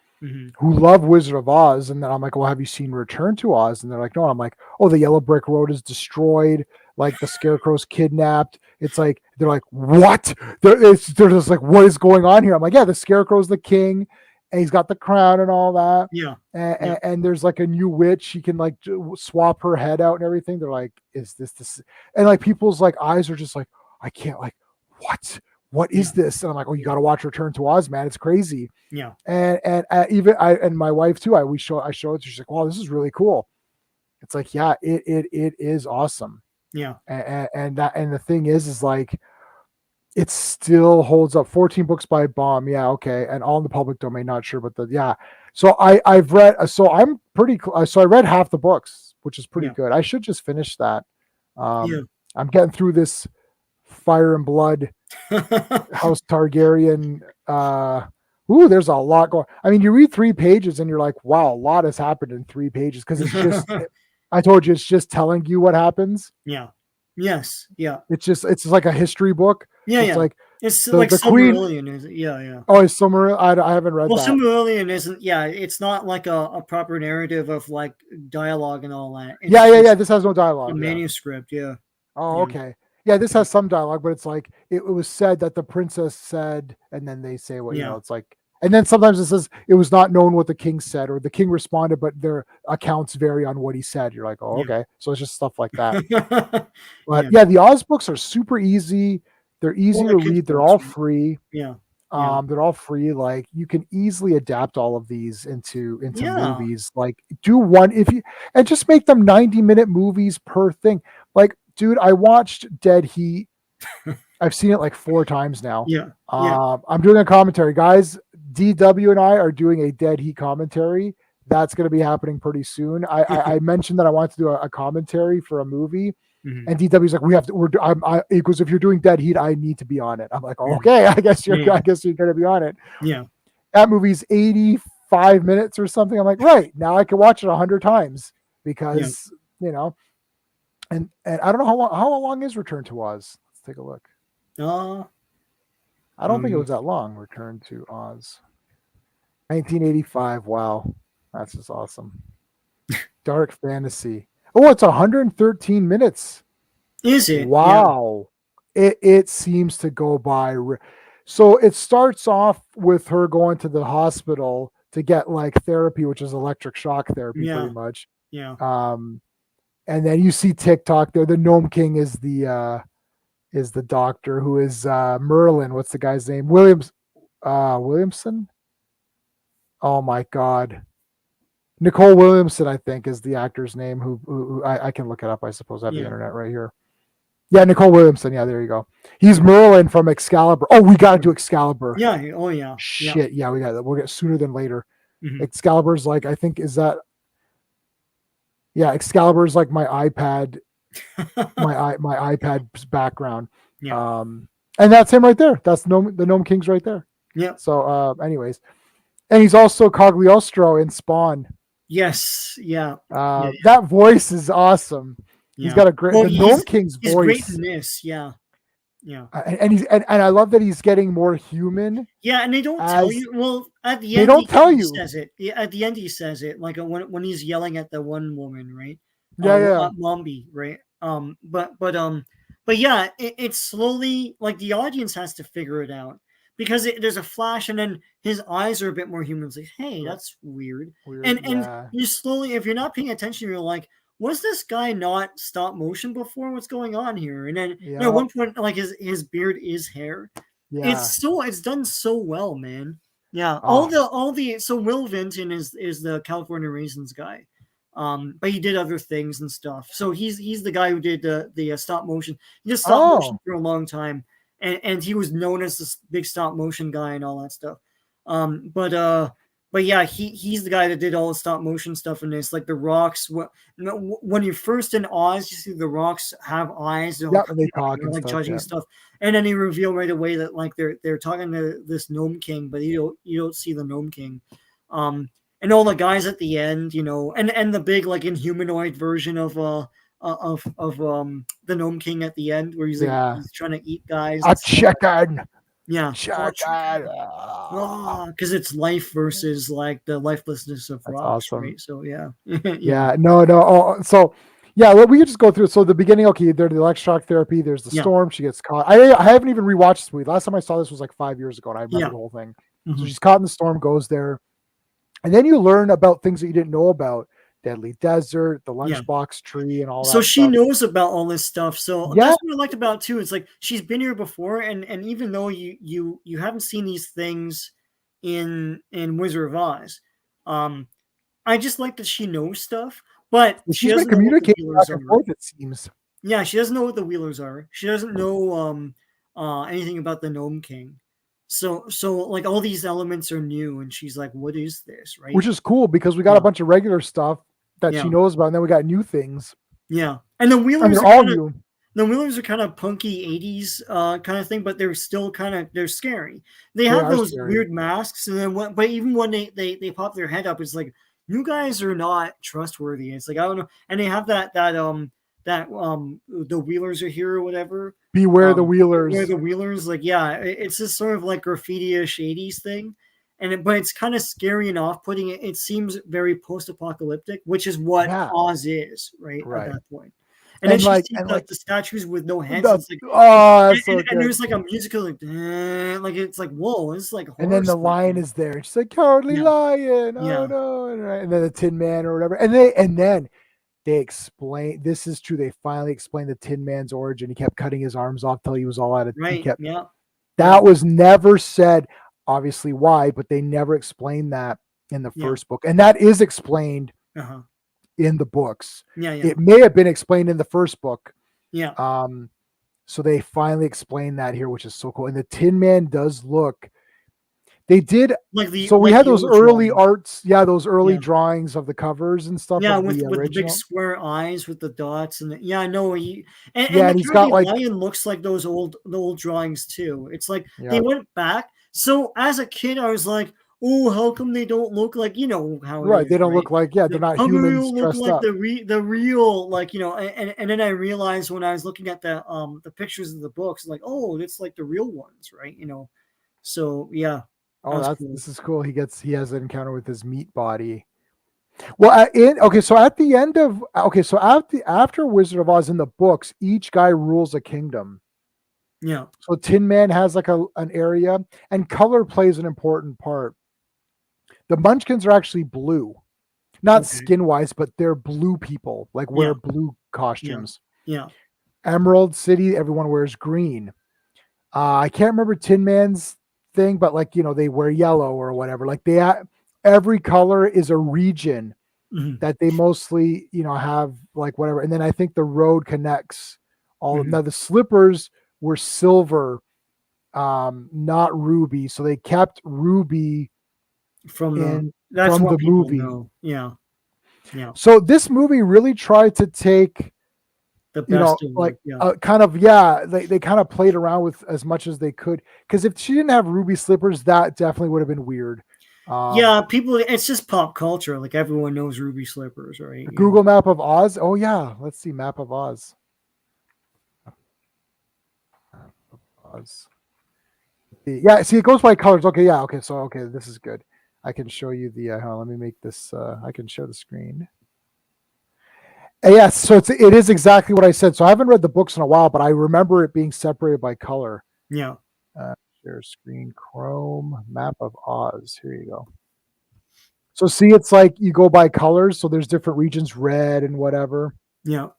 who love Wizard of Oz. And then I'm like, well, have you seen Return to Oz? And they're like, no. And I'm like, oh, the Yellow Brick Road is destroyed. Like the Scarecrow's kidnapped. It's like, they're like, what? They're just like, what is going on here? I'm like, yeah, the Scarecrow's the king and he's got the crown and all that. Yeah. And there's like a new witch. She can like swap her head out and everything. They're like, is this? And like people's like eyes are just like, I can't, like, what is this? And I'm like, oh, you got to watch Return to Oz, man. It's crazy. Yeah. And even and my wife too, I showed it. She's like, wow, this is really cool. It's like, yeah, it is awesome. Yeah. And the thing is like, it still holds up. 14 books by Baum. Yeah. Okay. And all in the public domain. Not sure, but so I've read, so I'm pretty, so I read half the books, which is pretty good. I should just finish that. I'm getting through this Fire and Blood House Targaryen. There's a lot going. I mean, you read 3 pages and you're like, wow, a lot has happened in 3 pages. Cause it's just, I told you, it's just telling you what happens. Yeah. Yes. Yeah. It's like a history book. Yeah. It's like, it's like the Silmarillion, is it? Yeah. Oh, it's Silmarillion. I haven't read that. Well, Silmarillion isn't. Yeah, it's not like a proper narrative of like dialogue and all that. It's yeah. This has no dialogue. A manuscript. Yeah. Oh, okay. Yeah, this has some dialogue, but it's like it was said that the princess said, and then they say what it's like. And then sometimes it says it was not known what the king said, or the king responded, but their accounts vary on what he said. You're like, oh, okay. So it's just stuff like that. But the Oz books are super easy. They're easy to read. They're all free. Yeah. They're all free. Like you can easily adapt all of these into movies. Like do one and just make them 90-minute movies per thing. Like, dude, I watched Dead Heat. I've seen it like 4 times now. I'm doing a commentary, guys. DW and I are doing a Dead Heat commentary. That's going to be happening pretty soon. I mentioned that I want to do a commentary for a movie. And DW's like, we have to. He goes, if you're doing Dead Heat, I need to be on it. I'm like, okay, I guess you're going to be on it. Yeah, that movie's 85 minutes or something. I'm like, right now I can watch it 100 times because and I don't know how long is Return to Oz. Let's take a look. I don't think it was that long. Return to Oz, 1985. Wow, that's just awesome. Dark fantasy. Oh, it's 113 minutes. Is it? Wow. Yeah. It seems to go by. So it starts off with her going to the hospital to get like therapy, which is electric shock therapy, pretty much. Yeah. And then you see TikTok there. The Gnome King is the doctor who is Merlin. What's the guy's name? Williamson. Oh my God. Nicole Williamson, I think, is the actor's name. Who I can look it up. I suppose I have the internet right here. Yeah, Nicole Williamson. Yeah, there you go. He's Merlin from Excalibur. Oh, we got to do Excalibur. Yeah. Oh, yeah. Shit. Yeah, we got that. We'll get sooner than later. Excalibur's like, I think, is that? Yeah, Excalibur's like my iPad, my iPad's background. Yeah. And that's him right there. That's the Gnome King's right there. Yeah. So, anyways, and he's also Cagliostro in Spawn. Yes. Yeah. That voice is awesome. Yeah. He's got a great the Gnome King's he's voice. Great in this. Yeah. Yeah. And he's and I love that he's getting more human. Yeah, and they don't tell you. Well, at the they end, don't tell he you. says it. Yeah, at the end, he says it, like when he's yelling at the one woman, right? Yeah. Mombi, right? But yeah, it's slowly like the audience has to figure it out because there's a flash, and then his eyes are a bit more human. It's like, hey, that's weird. And you slowly, if you're not paying attention, you're like, was this guy not stop motion before? What's going on here? And then at one point, like his beard is hair. Yeah. It's done so well, man. Yeah. All the so Will Vinton is the California Raisins guy. But he did other things and stuff. So he's the guy who did the stop motion. He did stop motion for a long time. And he was known as this big stop motion guy and all that stuff. But yeah, he's the guy that did all the stop motion stuff in this. Like the rocks, when you're first in Oz, you see the rocks have eyes. They're they talk and like stuff, judging stuff, and then he reveal right away that like they're talking to this Gnome King, but you don't see the Gnome King, and all the guys at the end, and the big like inhumanoid version of the Gnome King at the end where he's trying to eat guys. A chicken. Yeah, because it's life versus like the lifelessness of rocks, awesome. Right? So So we could just go through it. So the beginning, okay, there's the electroshock therapy. There's the storm. She gets caught. I haven't even rewatched this movie. Last time I saw this was like 5 years ago, and I remember the whole thing. Mm-hmm. So she's caught in the storm, goes there, and then you learn about things that you didn't know about. Deadly Desert, the lunchbox tree, and all that. So she knows about all this stuff. So that's what I liked about it too. It's like she's been here before, and even though you haven't seen these things in Wizard of Oz, I just like that she knows stuff, but she doesn't communicate back and forth. It seems. Yeah, she doesn't know what the Wheelers are. She doesn't know anything about the Gnome King. So like all these elements are new, and she's like, "What is this?" Right? Which is cool because we got a bunch of regular stuff that she knows about, and then we got new things. Yeah, and the Wheelers are all new. The Wheelers are kind of punky 80s kind of thing, but they're still they're scary. They have those weird masks, and then but even when they pop their head up, it's like, you guys are not trustworthy. It's like, I don't know, and they have that the Wheelers are here or whatever. Beware the Wheelers. Beware the Wheelers. Like, it's this sort of like graffiti-ish 80s thing. But it's kind of scary and off-putting. It seems very post-apocalyptic, which is what Oz is, right? At that point. And then she sees the statues with no heads. And there's like a musical like it's like, whoa, it's like and then the lion is there. And she's like, cowardly lion. Oh no. And then the Tin Man or whatever. And then they explain, this is true. They finally explained the Tin Man's origin. He kept cutting his arms off till he was all out of That was never said. Obviously why, but they never explained that in the first book, and that is explained in the books. It may have been explained in the first book. So they finally explained that here, which is so cool. And the Tin Man does look, they did like we had those early drawings. Those early drawings of the covers and stuff. With the big square eyes with the dots and he's got like lion looks like the old drawings too. It's like they went back. So as a kid, I was like, "Oh, how come they don't look like how?" Right, they don't look like they're not humans dressed like up. The real And then I realized when I was looking at the pictures of the books, like, oh, it's like the real ones, right? So yeah. Oh, this is cool. He has an encounter with his meat body. Well, after Wizard of Oz in the books, each guy rules a kingdom. Yeah. So Tin Man has like an area, and color plays an important part. The Munchkins are actually blue, not skin wise, but they're blue people, like wear blue costumes. Yeah. Emerald City, everyone wears green. I can't remember Tin Man's thing, but like, they wear yellow or whatever. Like every color is a region that they mostly, have like whatever. And then I think the road connects all. Now the slippers were silver, not ruby. So they kept ruby from the movie. Know. Yeah. So this movie really tried to take the you know, best of like yeah. kind of they kind of played around with as much as they could, because if she didn't have ruby slippers, that definitely would have been weird. Yeah, people, it's just pop culture. Like everyone knows ruby slippers, right? The You know? Google map of Oz. Oh yeah, let's see, map of Oz. Map of Oz. Yeah, see, it goes by colors. Okay, yeah, okay, so okay, this is good. I can show you the hold on, let me make this I can show the screen. Yes, so it is exactly what I said. So I haven't read the books in a while, but I remember it being separated by color. Yeah. Share screen, Chrome, map of Oz. Here you go. So see, it's like you go by colors. So there's different regions, red and whatever. Yeah.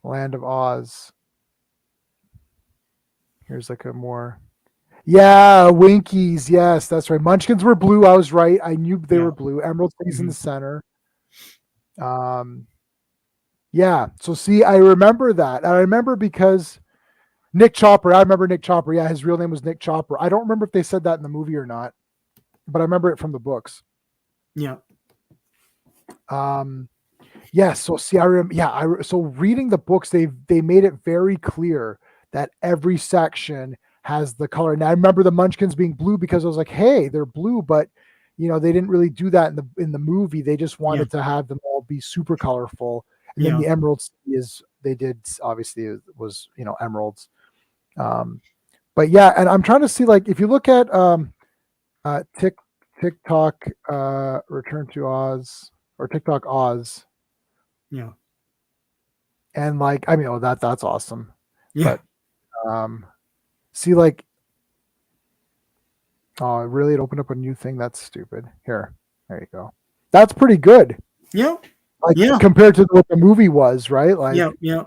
Land of Oz. Here's like a more. Yeah, Winkies. Yes, that's right. Munchkins were blue. I was right. I knew they were blue. Emerald City's in the center. Yeah. So see, I remember that. I remember because Nick Chopper. I remember Nick Chopper. Yeah, his real name was Nick Chopper. I don't remember if they said that in the movie or not, but I remember it from the books. Yeah. Yeah. So see, so reading the books, they made it very clear that every section has the color. And I remember the Munchkins being blue because I was like, hey, they're blue, but you know, they didn't really do that in the movie. They just wanted to have them all be super colorful. And then the Emerald City they did, obviously it was, you know, emeralds. But yeah, and I'm trying to see, like, if you look at TikTok Return to Oz or TikTok Oz. Yeah. And like, I mean, that's awesome. Yeah. But see, like, oh, really? It opened up a new thing? That's stupid. Here, there you go. That's pretty good. Yeah. Like compared to what the movie was, right? Like, yeah.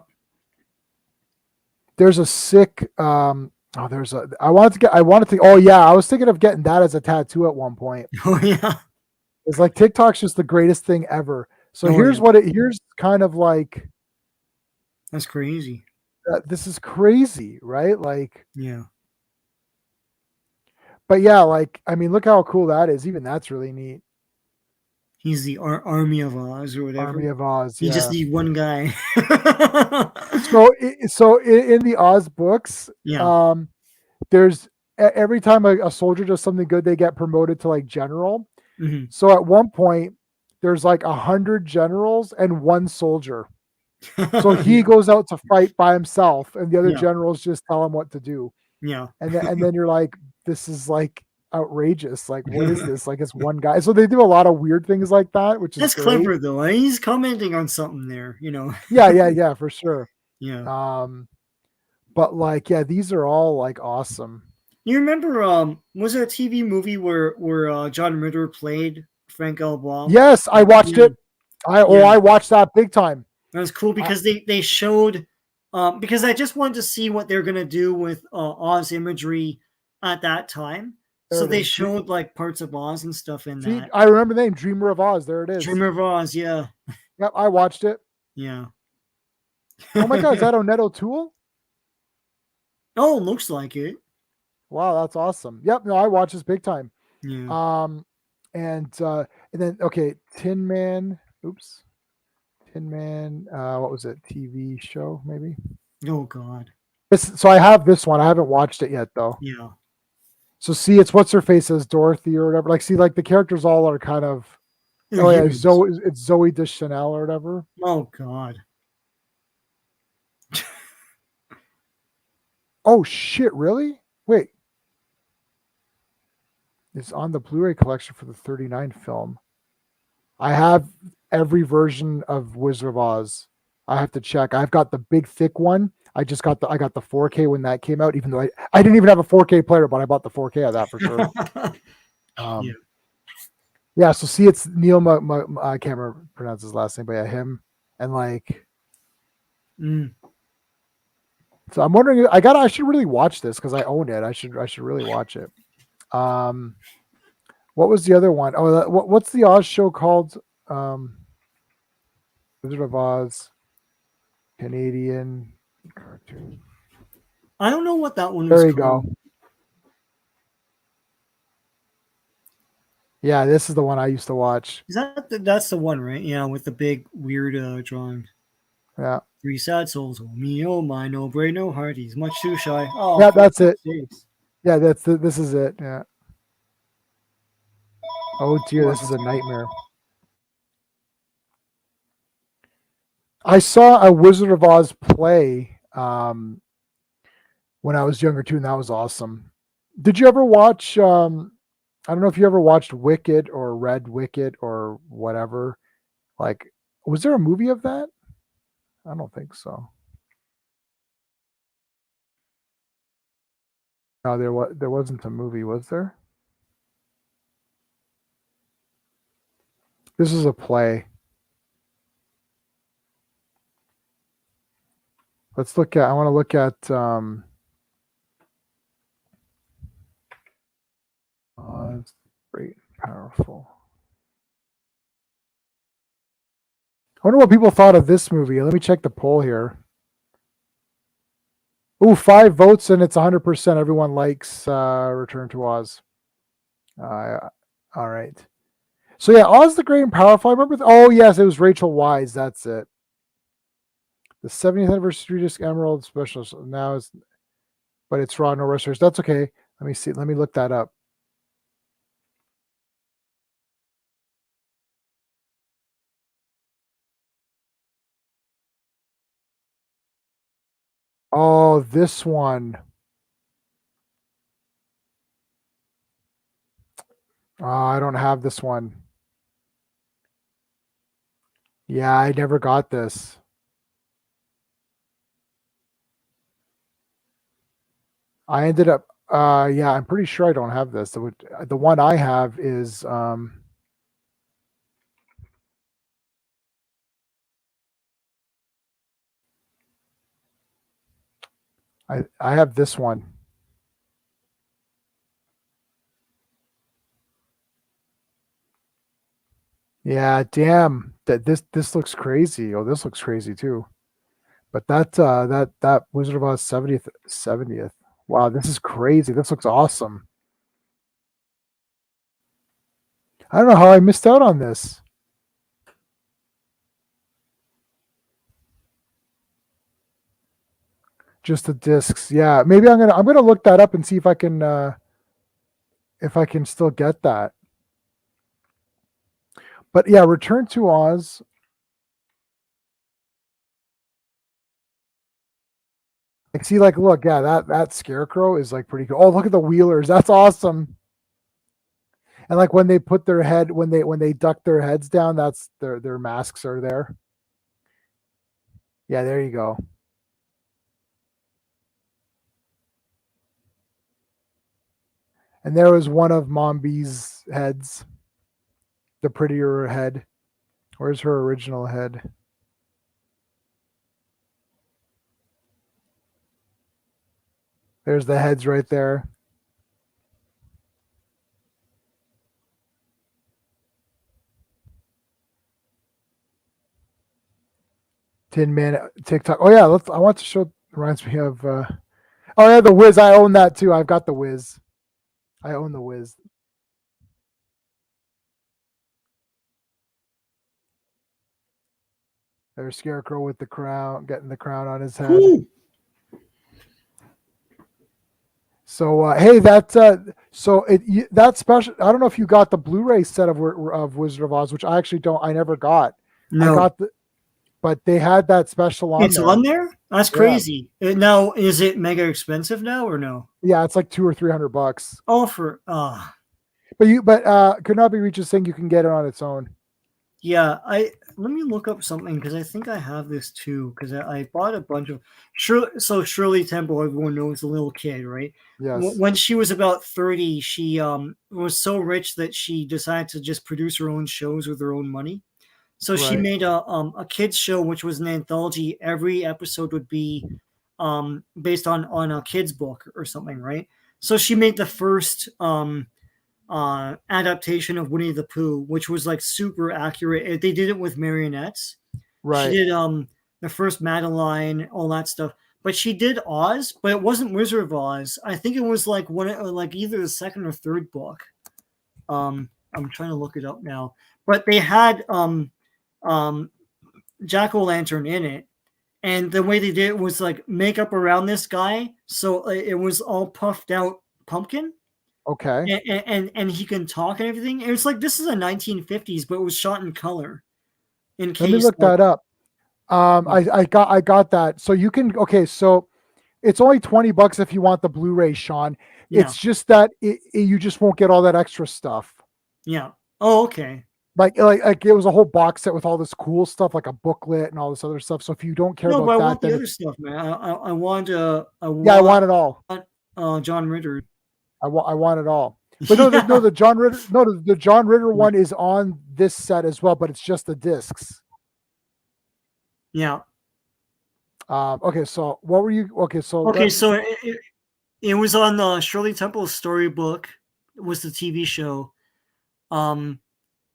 There's a sick. I wanted to. Oh yeah, I was thinking of getting that as a tattoo at one point. Oh yeah. It's like TikTok's just the greatest thing ever. So here's kind of like. That's crazy. This is crazy, right? Like. Yeah. But yeah, like, I mean, look how cool that is. Even that's really neat. He's the Army of Oz or whatever. Army of Oz. You just need one guy. so in the Oz books, there's every time a soldier does something good, they get promoted to like general. Mm-hmm. So at one point, there's like 100 generals and one soldier. So he goes out to fight by himself, and the other generals just tell him what to do. Yeah. And then you're like, this is like outrageous. Like, what is this? Like, it's one guy. So they do a lot of weird things like that, which is that's great. clever though. He's commenting on something there, you know. Yeah, for sure. Yeah. But like, yeah, these are all like awesome. You remember was there a TV movie where John Ritter played Frank L. Baum? Yes, I watched it. I watched that big time. That was cool because they showed because I just wanted to see what they're gonna do with Oz imagery at that time. So they showed like parts of Oz and stuff in that. I remember the name, Dreamer of Oz. There it is. Dreamer of Oz, yeah. Yep, I watched it. Yeah. Oh my God, is that Onette O'Toole? Oh, looks like it. Wow, that's awesome. Yep, no, I watched this big time. Yeah. And then okay, Tin Man. Oops. Tin Man, what was it? TV show, maybe? Oh God. So I have this one. I haven't watched it yet though. Yeah. So see, it's what's her face as Dorothy or whatever. Like, see, like the characters all are kind of. Oh yeah, it's Zoe Deschanel or whatever. Oh God. Oh shit! Really? Wait. It's on the Blu-ray collection for the 39 film. I have every version of Wizard of Oz. I have to check. I've got the big thick one. I got the 4K when that came out, even though I didn't even have a 4K player, but I bought the 4K of that for sure. Yeah. So see, it's Neil. I can't remember pronounce his last name, but yeah, him and like. So I'm wondering. I should really watch this because I own it. I should really watch it. What was the other one? Oh, what's the Oz show called? Wizard of Oz, Canadian cartoon. I don't know what that one was. There you go. Yeah, this is the one I used to watch. Is that's the one, right? Yeah, with the big weird drawing. Yeah. 3 sad souls. Oh me, oh my, no brain, no heart. He's much too shy. Oh, Yeah, for that's it. sakes. Yeah, this is it. Yeah. Oh dear, this is a nightmare. I saw a Wizard of Oz play when I was younger too, and that was awesome. Did you ever watch? I don't know if you ever watched Wicked or read Wicked or whatever. Like, was there a movie of that? I don't think so. No, there wasn't a movie, was there? This is a play. Let's look at. I want to look at. It's great, powerful. I wonder what people thought of this movie. Let me check the poll here. Ooh, 5 votes and it's 100%. Everyone likes Return to Oz. All right. So yeah, Oz the Great and Powerful. I remember. Oh yes, it was Rachel Wise. That's it. The 70th anniversary disc Emerald special. So now it's, but it's raw, no restoration. That's okay. Let me see. Let me look that up. Oh, this one. Oh, I don't have this one. Yeah, I never got this. I ended up. Yeah, I'm pretty sure I don't have this. The one I have is. I have this one. Yeah, damn. This looks crazy. Oh, this looks crazy too. But that Wizard of Oz 70th. Wow, this is crazy. This looks awesome. I don't know how I missed out on this. Just the discs. Yeah, maybe I'm gonna look that up and see if I can still get that. But yeah, Return to Oz. Like, see, like, look, yeah, that scarecrow is like pretty cool. Oh, look at the Wheelers. That's awesome. And like when they put their head, when they duck their heads down, that's their masks are there. Yeah, there you go. And there was one of Mombi's heads, the prettier head. Where's her original head? There's the heads right there. Tin Man TikTok. Oh yeah, I want to show. Reminds me of. Oh yeah, the Wiz. I own that too. I've got the Wiz. I own the Wiz. There's Scarecrow with the crown, getting the crown on his head. Ooh. So hey, that special. I don't know if you got the Blu-ray set of Wizard of Oz, which I actually don't. I never got. No. I got but they had that special on. It's there. on there. That's crazy. Yeah. Now, is it mega expensive now or no? Yeah, it's like $200 or $300. Oh, for ah. But could not be reached saying you can get it on its own. Yeah, let me look up something because I think I have this too because I bought a bunch of Shirley Temple, everyone knows, the little kid, right? Yes. When she was about 30, she was so rich that she decided to just produce her own shows with her own money. So she made a kids show, which was an anthology. Every episode would be based on a kid's book or something, right? So she made the first adaptation of Winnie the Pooh, which was like super accurate. They did it with marionettes. Right. She did the first Madeline, all that stuff. But she did Oz, but it wasn't Wizard of Oz. I think it was like either the second or third book. I'm trying to look it up now. But they had Jack-o'-lantern in it, and the way they did it was like makeup around this guy, so it was all puffed out pumpkin. Okay. And he can talk and everything. It was like this is a 1950s, but it was shot in color. In Let me case look that up. I got that. So you can so it's only $20 if you want the Blu-ray, Sean. Yeah. It's just that you just won't get all that extra stuff. Yeah. Oh, okay. Like it was a whole box set with all this cool stuff, like a booklet and all this other stuff. So if you don't care No, but I about want that, the then other stuff, man. I want I want it all. John Ritter. I want it all. But no, the John Ritter, the John Ritter one is on this set as well, but it's just the discs. Yeah. Okay, so what were you? Okay, so so it was on the Shirley Temple's storybook. It was the TV show, and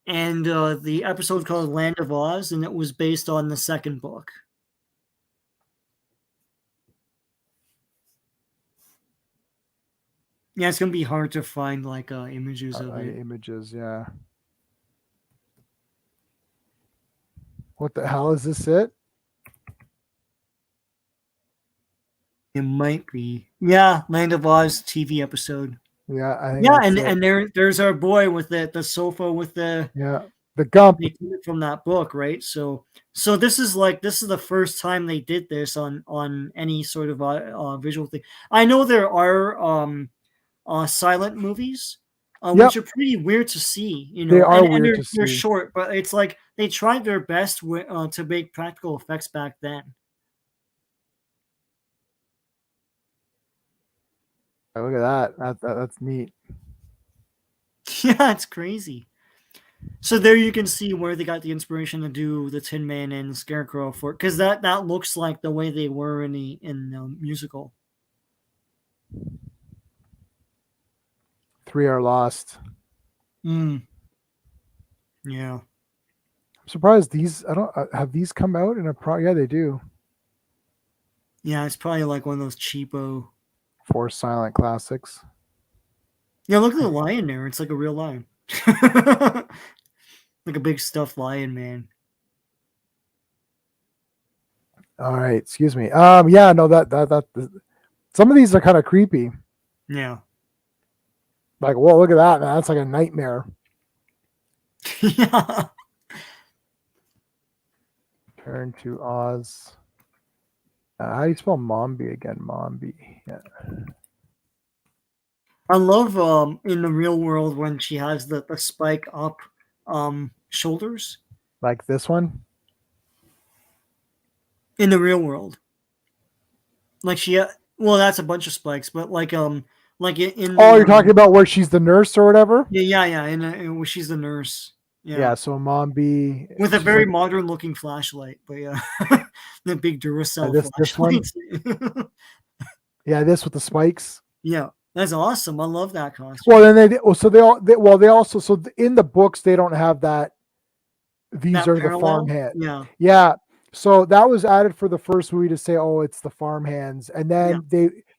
the episode called Land of Oz, and it was based on the second book. Yeah, it's gonna be hard to find like images of it. Images, yeah. What the hell is this? It might be. Yeah, Land of Oz TV episode. Yeah, I think. Yeah, and there's our boy with the sofa with the Gump. They took it from that book, right? So this is the first time they did this on any sort of visual thing. I know there are silent movies, which are pretty weird to see. They are weird to see. They're short, but it's like they tried their best to make practical effects back then. Look at that. That's neat. Yeah, it's crazy. So there you can see where they got the inspiration to do the Tin Man and Scarecrow for, because that looks like the way they were in the musical. 3 are lost. Yeah. I'm surprised these. I don't have these come out in a Yeah, they do. Yeah, it's probably like one of those cheapo 4 silent classics. Yeah, look at the lion there. It's like a real lion. Like a big stuffed lion, man. All right, excuse me. Yeah, no, that some of these are kind of creepy. Yeah. Like, whoa, look at that, man. That's like a nightmare. Yeah. Turn to Oz. How do you spell Mombi again? Mombi. Yeah. I love in the real world when she has the spike up shoulders. Like this one? In the real world. Like well, that's a bunch of spikes, but like in you're talking about where she's the nurse or whatever? Yeah. And she's the nurse. Yeah, so Mombi with a very modern looking flashlight, but yeah. The big Duracell this one. Yeah, this with the spikes. Yeah. That's awesome. I love that costume. Well, then they also in the books they don't have that. These are the farmhands. Yeah. Yeah. So that was added for the first movie to say, oh, it's the farmhands, and then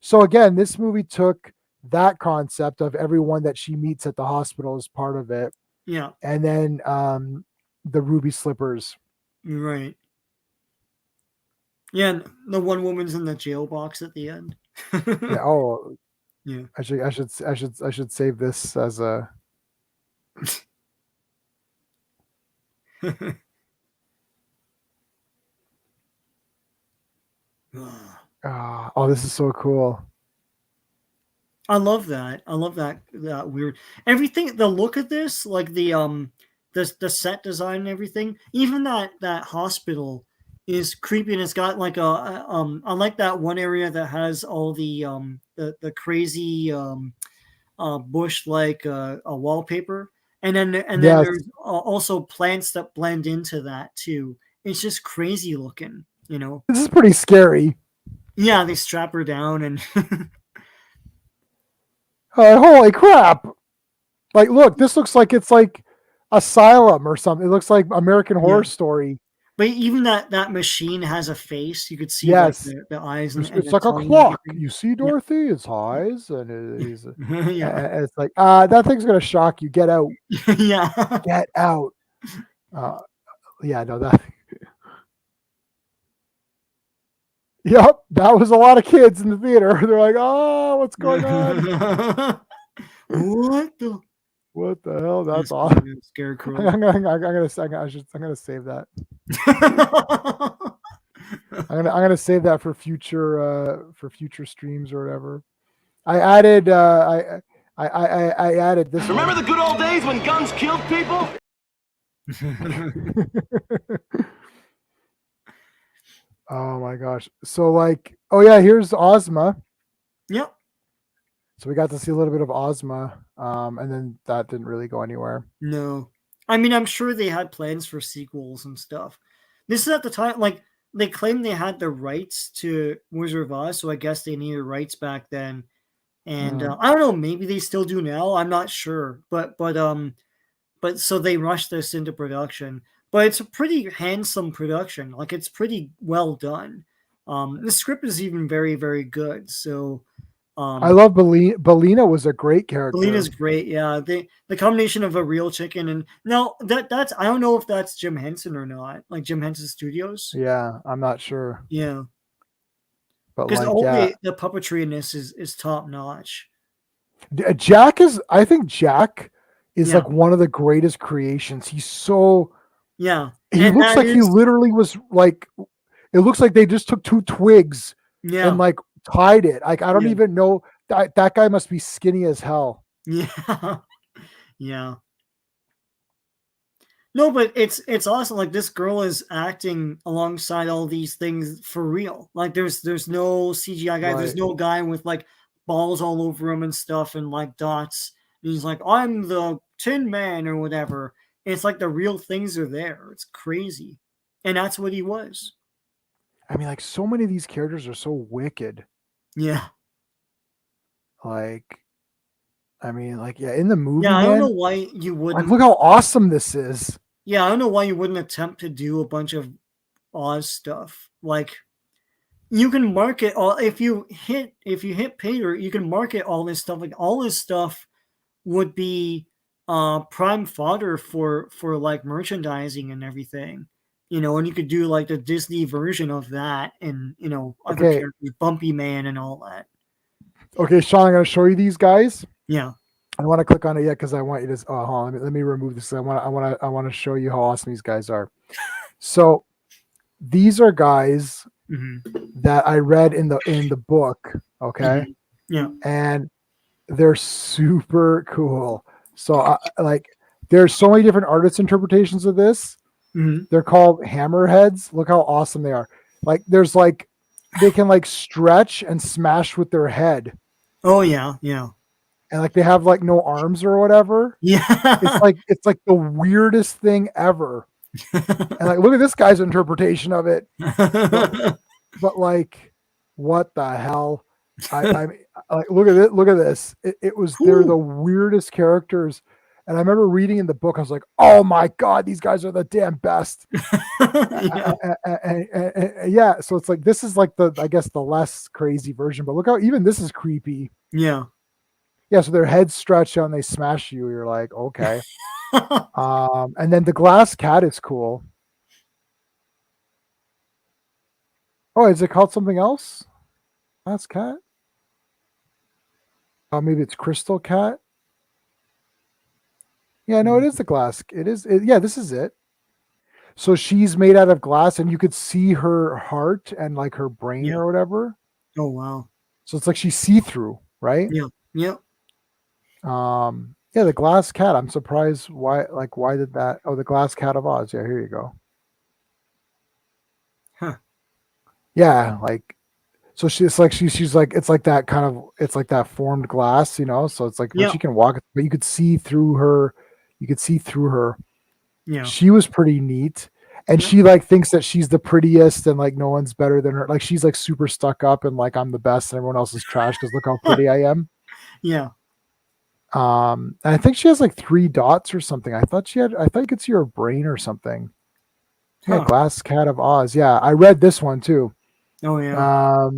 So again, this movie took that concept of everyone that she meets at the hospital as part of it. Yeah. And then the ruby slippers. Right. Yeah, the one woman's in the jail box at the end. Yeah, oh. Yeah. I should save this as a oh, this is so cool. I love that. I love that weird everything. The look of this, like the set design and everything. Even that hospital is creepy, and it's got like I like that one area that has all the crazy bush like a wallpaper, and then there's also plants that blend into that too. It's just crazy looking, you know. This is pretty scary. Yeah, they strap her down and holy crap. Like, look, this looks like it's like Asylum or something. It looks like American Horror Story. But even that machine has a face. You could see like, the eyes. It's like a clock. You see Dorothy, its eyes, and he's yeah. It's like that thing's gonna shock you. Get out. Yeah. Get out. Yeah, no, that. Yep, that was a lot of kids in the theater. They're like, "Oh, what's going on? What the What the hell? That's awesome." Scarecrow. I'm gonna save that. I'm gonna save that for future streams or whatever. I added I added this. Remember the good old days when guns killed people? Oh my gosh. So like, oh yeah, here's Ozma. Yep. So we got to see a little bit of Ozma, and then that didn't really go anywhere. No. I mean, I'm sure they had plans for sequels and stuff. This is at the time, like, they claimed they had the rights to Wizard of Oz, so I guess they needed rights back then. And I don't know, maybe they still do now. I'm not sure, but so they rushed this into production. But it's a pretty handsome production. Like, it's pretty well done. The script is even very, very good. So I love Bellina. Bellina was a great character. Bellina's great. Yeah, the combination of a real chicken and now that's I don't know if that's Jim Henson or not. Like Jim Henson Studios. Yeah, I'm not sure. Yeah. But Because like, the puppetry in this is top notch. Jack is. I think Jack is Yeah. like one of the greatest creations. He's so. Yeah. He And looks that like he is- literally was like. It looks like they just took two twigs Yeah. and like tied it. Like I don't Yeah. even know that guy must be skinny as hell. Yeah. Yeah. No, but it's awesome. Like this girl is acting alongside all these things for real. Like there's no CGI guy. There's Right. no guy with like balls all over him and stuff and like dots. And he's like, I'm the Tin Man or whatever. And it's like the real things are there. It's crazy. And that's what he was. I mean, like so many of these characters are so wicked. Yeah. Like, I mean, like yeah, in the movie, Yeah, I don't man, know why you like wouldn't. look how awesome this is. Yeah, I don't know why you wouldn't attempt to do a bunch of Oz stuff. Like you can market all if you hit Peter, you can market all this stuff. Like all this stuff would be prime fodder for like merchandising and everything. You know, and you could do like the Disney version of that and other Okay. characters, Bumpy Man and all that. Okay, Sean, I'm gonna show you these guys. Yeah. I want to click on it yet because I want you to. Oh, hold on, let me remove this. I want to show you how awesome these guys are. So, these are guys that I read in the book. Okay. Yeah. And they're super cool. So, like, there's so many different artist interpretations of this. They're called hammerheads. Look how awesome they are. Like, there's like, they can like stretch and smash with their head. Oh yeah, yeah. And like they have like no arms or whatever. Yeah. It's like the weirdest thing ever. And like look at this guy's interpretation of it. But like, what the hell? I like look at it. Look at this. They're the weirdest characters. And I remember reading in the book, I was like, oh my God, these guys are the damn best. Yeah. So it's like, this is like I guess the less crazy version, but look how even this is creepy. Yeah. Yeah. So their heads stretch out and they smash you. You're like, okay. And then the glass cat is cool. Oh, is it called something else? Glass cat? Oh, maybe it's crystal cat. Yeah, no, it is the glass. Yeah, this is it. So she's made out of glass and you could see her heart and like her brain or whatever. Oh, wow. So it's like she's see-through, right? Yeah. Yeah. Yeah, the glass cat. I'm surprised why did that? Oh, the glass cat of Oz. Yeah, here you go. Huh. Yeah, like so she's like it's like that kind of it's like that formed glass, so it's like when she can walk, but you could see through her. You could see through her. Yeah. She was pretty neat. And she like thinks that she's the prettiest and like no one's better than her. Like she's like super stuck up and like I'm the best and everyone else is trash because look how pretty I am. Yeah. And I think she has like 3 dots or something. I thought you could see her brain or something. Yeah, Glass Cat of Oz. Yeah, I read this one too. Oh yeah.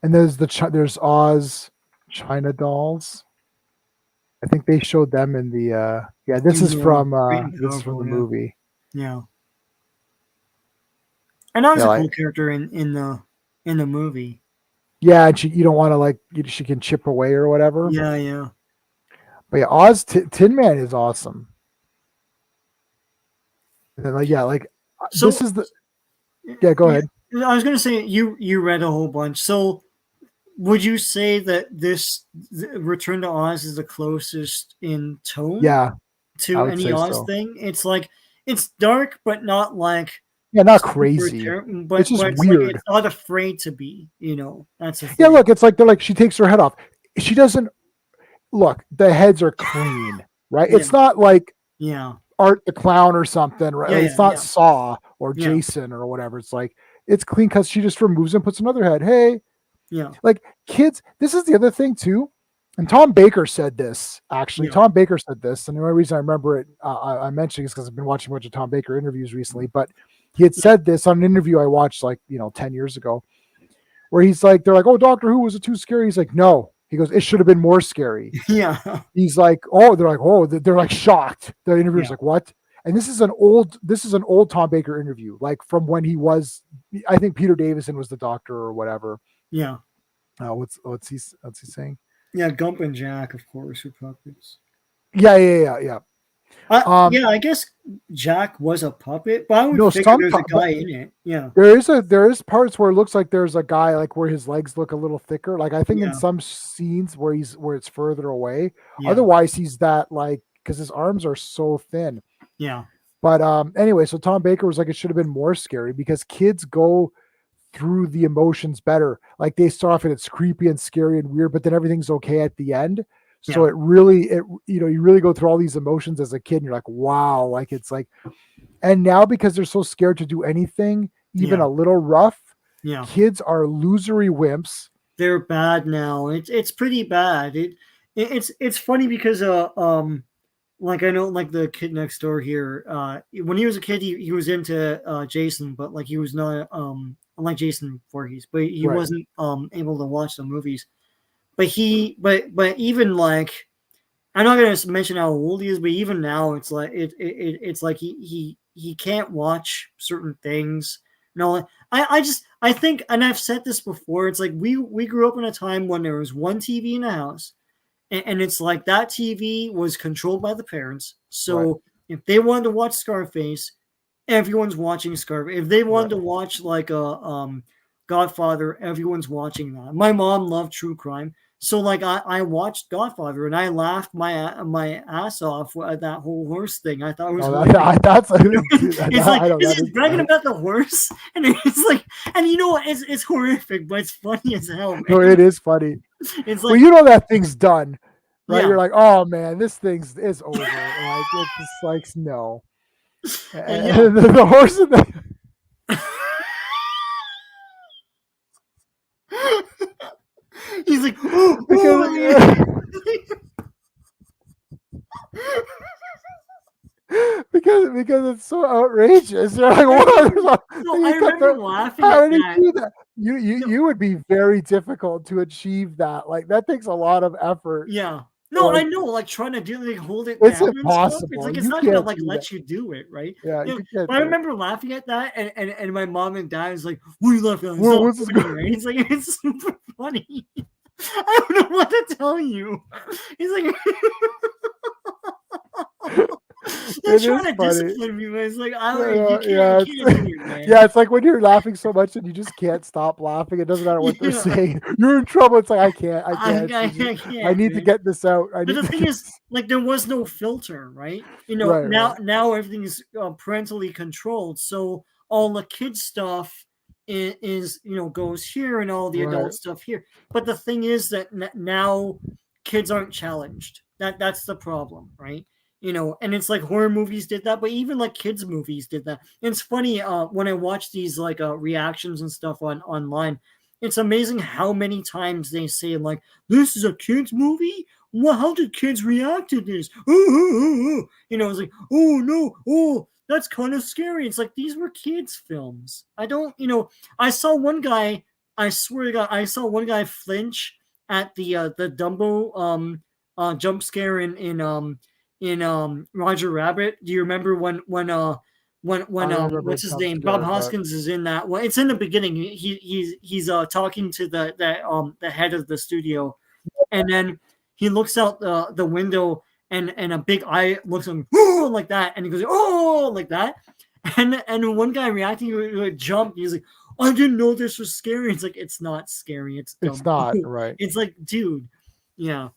And there's Oz China dolls. I think they showed them in the this is from the movie. Yeah. And that was a cool character in in the movie. Yeah, and you don't want to like she can chip away or whatever. Yeah. But yeah, Oz Tin Man is awesome. And then, So this is the Go ahead. I was gonna say you read a whole bunch. So would you say that Return to Oz is the closest in tone? Yeah, I To would any say Oz so. thing? It's like it's dark, but not like Yeah, not crazy. but It's just it's like weird. it's not afraid to be. That's the thing. Yeah, look, it's like they're like she takes her head off. She doesn't look. The heads are clean, right? It's not like Yeah. Art the Clown or something, right? Yeah, Like, it's not yeah. Saw or Yeah. Jason or whatever. It's like it's clean because she just removes and puts another head. Hey, Yeah. like kids. This is the other thing too. And Tom Baker said this actually. Yeah. Tom Baker said this, and the only reason I remember it, I mentioned is because I've been watching a bunch of Tom Baker interviews recently. But he had said this on an interview I watched 10 years ago, where he's like, they're like, "Oh, Doctor Who, was it too scary?" He's like, "No." He goes, "It should have been more scary." Yeah. He's like, "Oh," they're like, "Oh," they're like shocked. The interviewer's Yeah. like, "What?" And this is an old Tom Baker interview, like from when he was, I think Peter Davison was the Doctor or whatever. Yeah. What's he saying? Yeah, Gump and Jack, of course, were puppets. Yeah. I guess Jack was a puppet, but I would figure there's a guy in it. Yeah. There is parts where it looks like there's a guy like where his legs look a little thicker. Like I think in Yeah. some scenes where it's further away. Yeah. Otherwise he's that like because his arms are so thin. Yeah. But anyway, so Tom Baker was like, it should have been more scary because kids go through the emotions better. Like they start off and it's creepy and scary and weird, but then everything's okay at the end. So Yeah. you really go through all these emotions as a kid and you're like, wow, like it's like, and now because they're so scared to do anything, even Yeah. a little rough, Yeah. kids are losery wimps. They're bad now. It's pretty bad. It's funny because like I know like the kid next door here, when he was a kid he was into Jason, but like he was not unlike Jason Voorhees, but he Right. wasn't able to watch the movies. But even like I'm not gonna mention how old he is, but even now it's like it's like he can't watch certain things. No, I think, and I've said this before, it's like we grew up in a time when there was one TV in the house, and it's like that TV was controlled by the parents. So Right. if they wanted to watch Scarface, everyone's watching Scarface. If they wanted to watch like a Godfather, everyone's watching that. My mom loved true crime. So like I watched Godfather and I laughed my ass off at that whole horse thing. I thought it was That's it's like I don't it's know. just bragging about the horse, and it's like, and you know what? It's horrific, but it's funny as hell. Man. No, it is funny. It's Well, like you know that thing's done, right? Yeah. You're like, oh man, this thing's is over. Like it's just like no. And the horse in the he's like, because it's so outrageous. You're like, what? No, I remember laughing How at did he that. do that? You would be very difficult to achieve that. Like that takes a lot of effort. Yeah. No, Like, I know, like trying to do like hold it It's down and stuff. impossible. It's like it's You not gonna can't like do let that. you do it, right? Yeah, You know, you can't but I do it. remember laughing at that, and my mom and dad was like, "What are you laughing at?" It's Well, not what's this funny, going- right? It's like it's super funny. I don't know what to tell you. He's like, they're It trying is to funny. discipline me, but it's like I don't, Yeah, you yeah, can't do it, man. yeah, it's like when you're laughing so much and you just can't stop laughing. It doesn't matter what they're Yeah. saying. You're in trouble. It's like I can't. I can't, can't, need to man. get this out. But the thing is, like, there was no filter, right? You know, Right, now everything is parentally controlled, so all the kids stuff is goes here, and all the adult Right. stuff here. But the thing is that now kids aren't challenged. That's the problem, right? And it's like horror movies did that, but even like kids movies did that. And it's funny when I watch these like reactions and stuff online. It's amazing how many times they say like, "This is a kids movie. Well, how did kids react to this?" It's like, "Oh no, oh, that's kind of scary." It's like these were kids' films. I saw one guy. I swear to God, I saw one guy flinch at the Dumbo jump scare in Roger Rabbit. Do you remember when when what's his name? Bob Hoskins is in that. Well, it's in the beginning. He's talking to the head of the studio, and then he looks out the window, and a big eye looks at him like that, and he goes like that, and one guy reacting to a jump, he's like, I didn't know this was scary. It's like, it's not scary. It's not right. It's like, dude, yeah.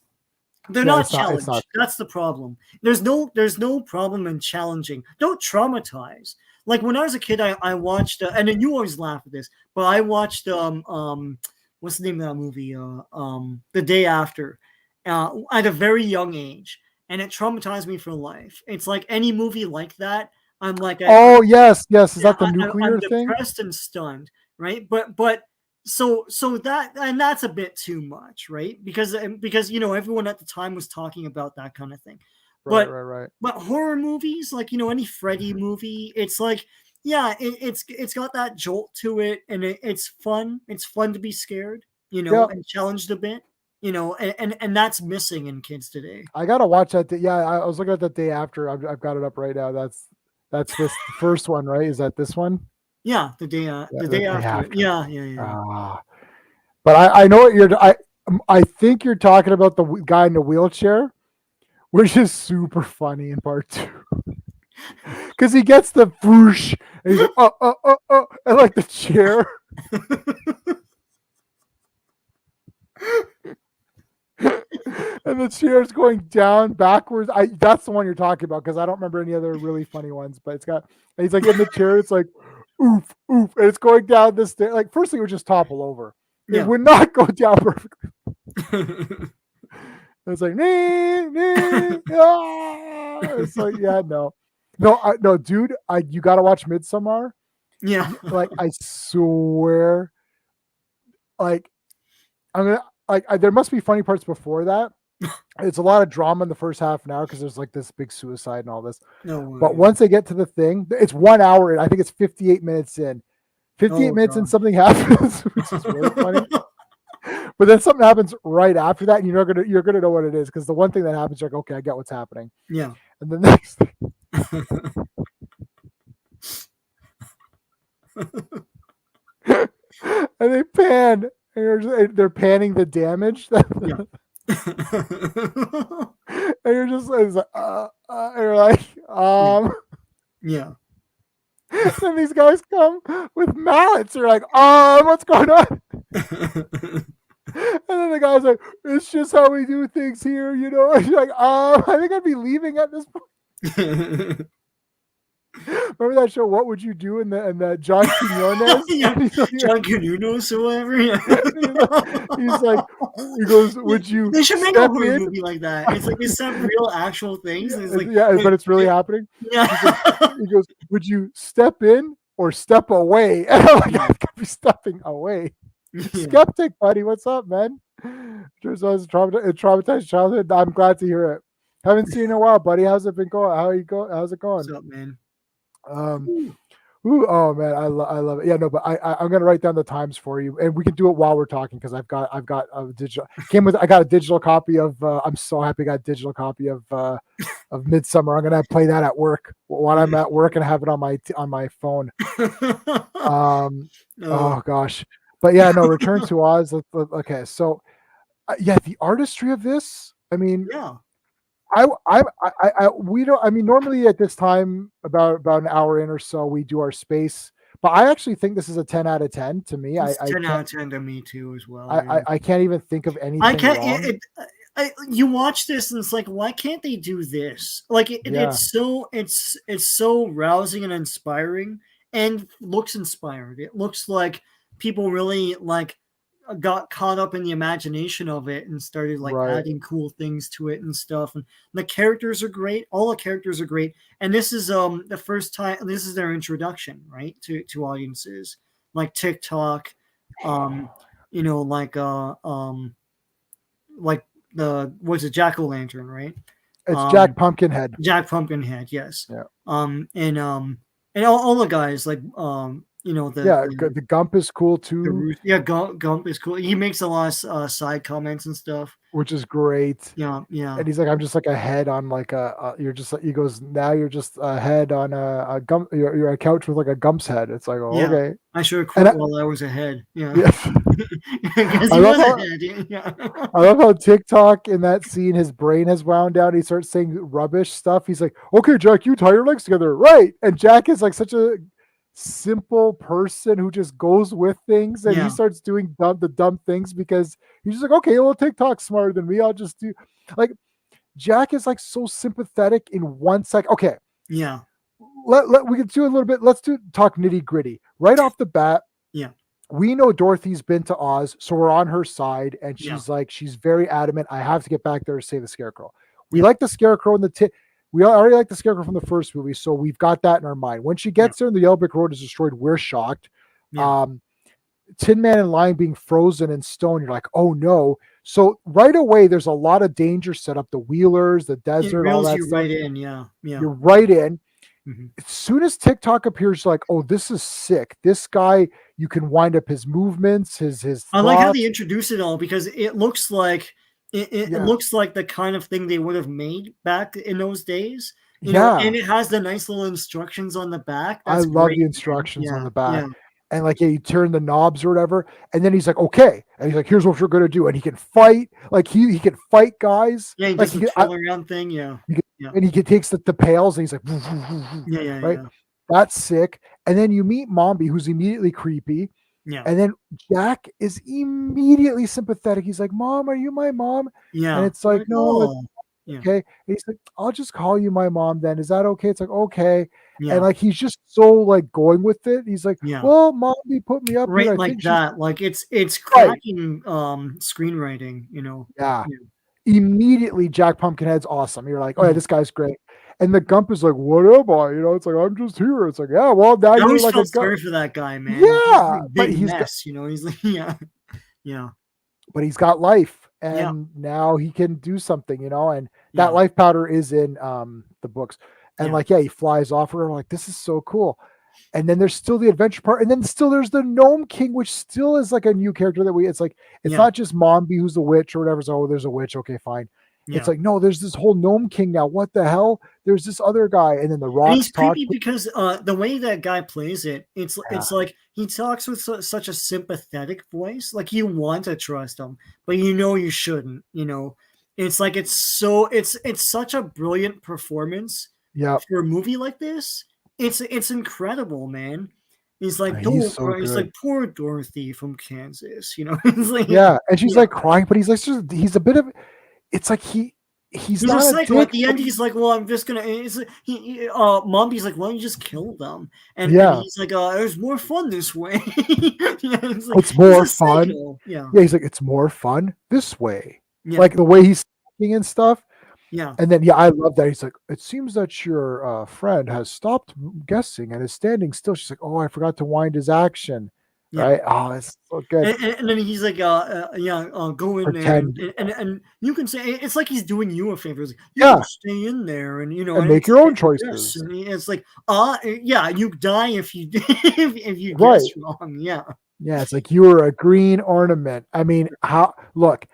They're not challenged. That's the problem. There's no problem in challenging. Don't traumatize. Like when I was a kid, I watched, and then you always laugh at this, but I watched what's the name of that movie? The Day After, at a very young age, and it traumatized me for life. It's like any movie like that. I'm like, yes. Is that the nuclear I'm thing? Depressed and stunned, right? But so that, and that's a bit too much, right? Because everyone at the time was talking about that kind of thing. Right. But horror movies, like any Freddy movie, it's like, yeah, it's got that jolt to it, and it's fun. It's fun to be scared, and challenged a bit, and that's missing in kids today. I gotta watch that. I was looking at the Day After. I've got it up right now. That's this first one, right? Is that this one? Yeah, the day after. Yeah. But I know what I think you're talking about the guy in the wheelchair, which is super funny in part 2. Because he gets the whoosh, and he's like, and like the chair. And the chair's going down backwards. That's the one you're talking about, because I don't remember any other really funny ones. But he's like in the chair. It's like, oof, and it's going down this stairs. Like first thing it would just topple over. It would not go down perfectly. It's like, it's like, no, dude. You got to watch Midsommar. Yeah, like I swear, like I'm gonna. There must be funny parts before that. It's a lot of drama in the first half an hour because there's like this big suicide and all this. But once they get to the thing, it's 1 hour in. I think it's 58 minutes in. 58 minutes in, something happens, which is really funny. But then something happens right after that, and you're gonna know what it is, because the one thing that happens, you're like, okay, I get what's happening. Yeah. And the next thing, and they pan. And they're panning the damage. Yeah. And you're just like, and you're like, yeah. And these guys come with mallets. You're like, what's going on? And then the guy's like, it's just how we do things here, And you're like, I think I'd be leaving at this point. Remember that show, What Would You Do? In the John Quinones? John Quinones or whatever. Yeah. He's like, he goes, would you? They should make a movie like that. It's like it's some real actual things. It's like, but it's really happening. Yeah. He goes, would you step in or step away? And I'm like, I've got to be stepping away. Skeptic, buddy. What's up, man? Just was a traumatized childhood. I'm glad to hear it. Haven't seen you in a while, buddy. How's it been going? How's it going? What's up, man? Oh man, I love it. Yeah, no, but I'm gonna write down the times for you, and we can do it while we're talking, because I've got a digital. I got a digital copy of. I'm so happy I got a digital copy of Midsommar. I'm gonna play that at work when I'm at work and have it on my phone. Oh gosh, but yeah, no. Return to Oz. Okay, so the artistry of this. I mean, yeah. We don't. I mean, normally at this time, about an hour in or so, we do our space. But I actually think this is a 10 out of 10 to me. It's 10 out of 10 to me too, as well. I can't even think of anything. I can't. You watch this and it's like, why can't they do this? Like it's so rousing and inspiring, and looks inspired. It looks like people really got caught up in the imagination of it and started adding cool things to it and stuff. And the characters are great. All the characters are great. And this is the first time, this is their introduction, right, to audiences like TikTok, what's it, Jack-o'-lantern, right? It's Jack Pumpkinhead. Jack Pumpkinhead, yes. Yeah. And all the guys like You know, the Gump is cool too, Gump is cool. He makes a lot of side comments and stuff. which is great. Yeah, And he's like, I'm just like a head on like you're just like, he goes, now you're just a head on a gump, you're a couch with like a Gump's head. It's like, oh, yeah. okay. I should have And quit while I was ahead. Yeah, yeah. because I he love was how- ahead. Yeah, I love how TikTok in that scene, his brain has wound down. He starts saying rubbish stuff. He's like, okay, Jack, you tie your legs together. Right. And Jack is like such a simple person who just goes with things, and Yeah. he starts doing the dumb things because he's just like, okay, well, TikTok's smarter than me. I'll just do like Jack is like so sympathetic in 1 second. Okay. yeah, We can do a little bit. Let's talk nitty gritty right off the bat. yeah, We know Dorothy's been to Oz, so we're on her side, and Yeah. she's like, she's very adamant. I have to get back there to save the Scarecrow. We Yeah. like the Scarecrow in we already like the Scarecrow from the first movie, so we've got that in our mind. When she gets there and the Yellow Brick Road is destroyed, we're shocked. Yeah. Tin Man and Lion being frozen in stone, you're like, oh no. So right away, there's a lot of danger set up. The Wheelers, the it desert, all reels that you stuff. right in. Yeah, yeah, You're right in. Mhm. As soon as TikTok appears, like, oh, this is sick. This guy, you can wind up his movements, his I like how thoughts. they introduce it all because it looks like it Yeah. looks like the kind of thing they would have made back in those days. You know, Yeah. and it has the nice little instructions on the back. I That's love great, the man. instructions on Yeah, the back. yeah, And like, yeah, you turn the knobs or whatever. And then he's like, okay. And he's like, here's what you're going to do. And he can fight. Like he can fight guys. yeah. He Like does the twirl around thing. Yeah, yeah, and he takes the pails and he's like, yeah, yeah, right. yeah. That's sick. And then you meet Mombi, who's immediately creepy. Yeah, And then Jack is immediately sympathetic. He's like, Mom, are you my mom? yeah. And it's like, no, it's oh, yeah, okay. And he's like, I'll just call you my mom then. Is that okay? It's like, okay. yeah, And like he's just so like going with it. He's like, yeah. well, Mommy put me up Right, here. I like think that. Like it's Right. cracking screenwriting. You know. Yeah. Yeah. Immediately Jack Pumpkinhead's awesome. You're like, oh yeah, Mhm. this guy's great. And the Gump is like, what am I? You know, it's like, I'm just here. It's like, yeah, well, now I you're always like a felt Gump. sorry for that guy, man. Yeah, He's a but big he's got, mess. You know, he's like, yeah, yeah, but he's got life, Yeah. and now he can do something, you know. And yeah, that life powder is in the books. And Yeah. like, yeah, he flies off her. Like, this is so cool. And then there's still the adventure part, and then still there's the Gnome King, which still is like a new character that it's like, it's Yeah. not just Mombi who's the witch or whatever. So, oh, there's a witch. Okay, fine. yeah. It's like, no, there's this whole Gnome King now. What the hell? There's this other guy, and then the And rocks he's talk. creepy because the way that guy plays it, it's like he talks with such a sympathetic voice. Like you want to trust him, but you know you shouldn't. You know, it's like it's such a brilliant performance Yeah, for a movie like this. It's incredible, man. He's like, he's don't so worry. It's good. like poor Dorothy from Kansas. You know, it's like Yeah, and she's Yeah. like crying, but he's like, he's a bit of. It's like he's He's not a a psycho. dick, At the end, but he's like, "Well, I'm just gonna." Mombi's like, "Why don't you just kill them?" And Yeah. he's like, "It's more fun this way." Yeah, it's like, It's he's more a fun. psycho. Yeah, Yeah, he's like, it's more fun this way. yeah, Like the way he's talking and stuff. yeah, And then, yeah, I love that. He's like, it seems that your friend has stopped guessing and is standing still. She's like, oh, I forgot to wind his action. yeah. Right? Oh, it's so good. And then he's like, go in Pretend. there, and you can say it's like he's doing you a favor. It's like, you Yeah. can stay in there, and you know, And and make it's your own like, choices. yes, and it's like, yeah, you die if you if you Right. guess wrong. Yeah, Yeah, it's like you were a green ornament. I mean, look,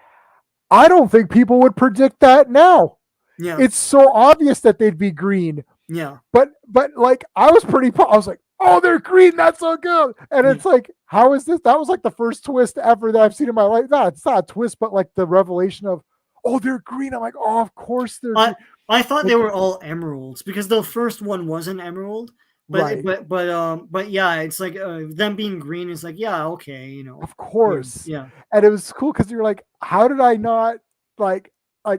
I don't think people would predict that now. yeah, It's so obvious that they'd be green. yeah, But like I was I was like, oh, they're green. That's so good. And Yeah. it's like, how is this? That was like the first twist ever that I've seen in my life. No, it's not a twist, but like the revelation of, oh, they're green. I'm like, oh, of course they're green. I thought they Like- were all emeralds because the first one was an emerald. But Right. but yeah, it's like them being green is like, yeah, okay, you know. Of course. Yeah. And it was cool because you're like, how did I not like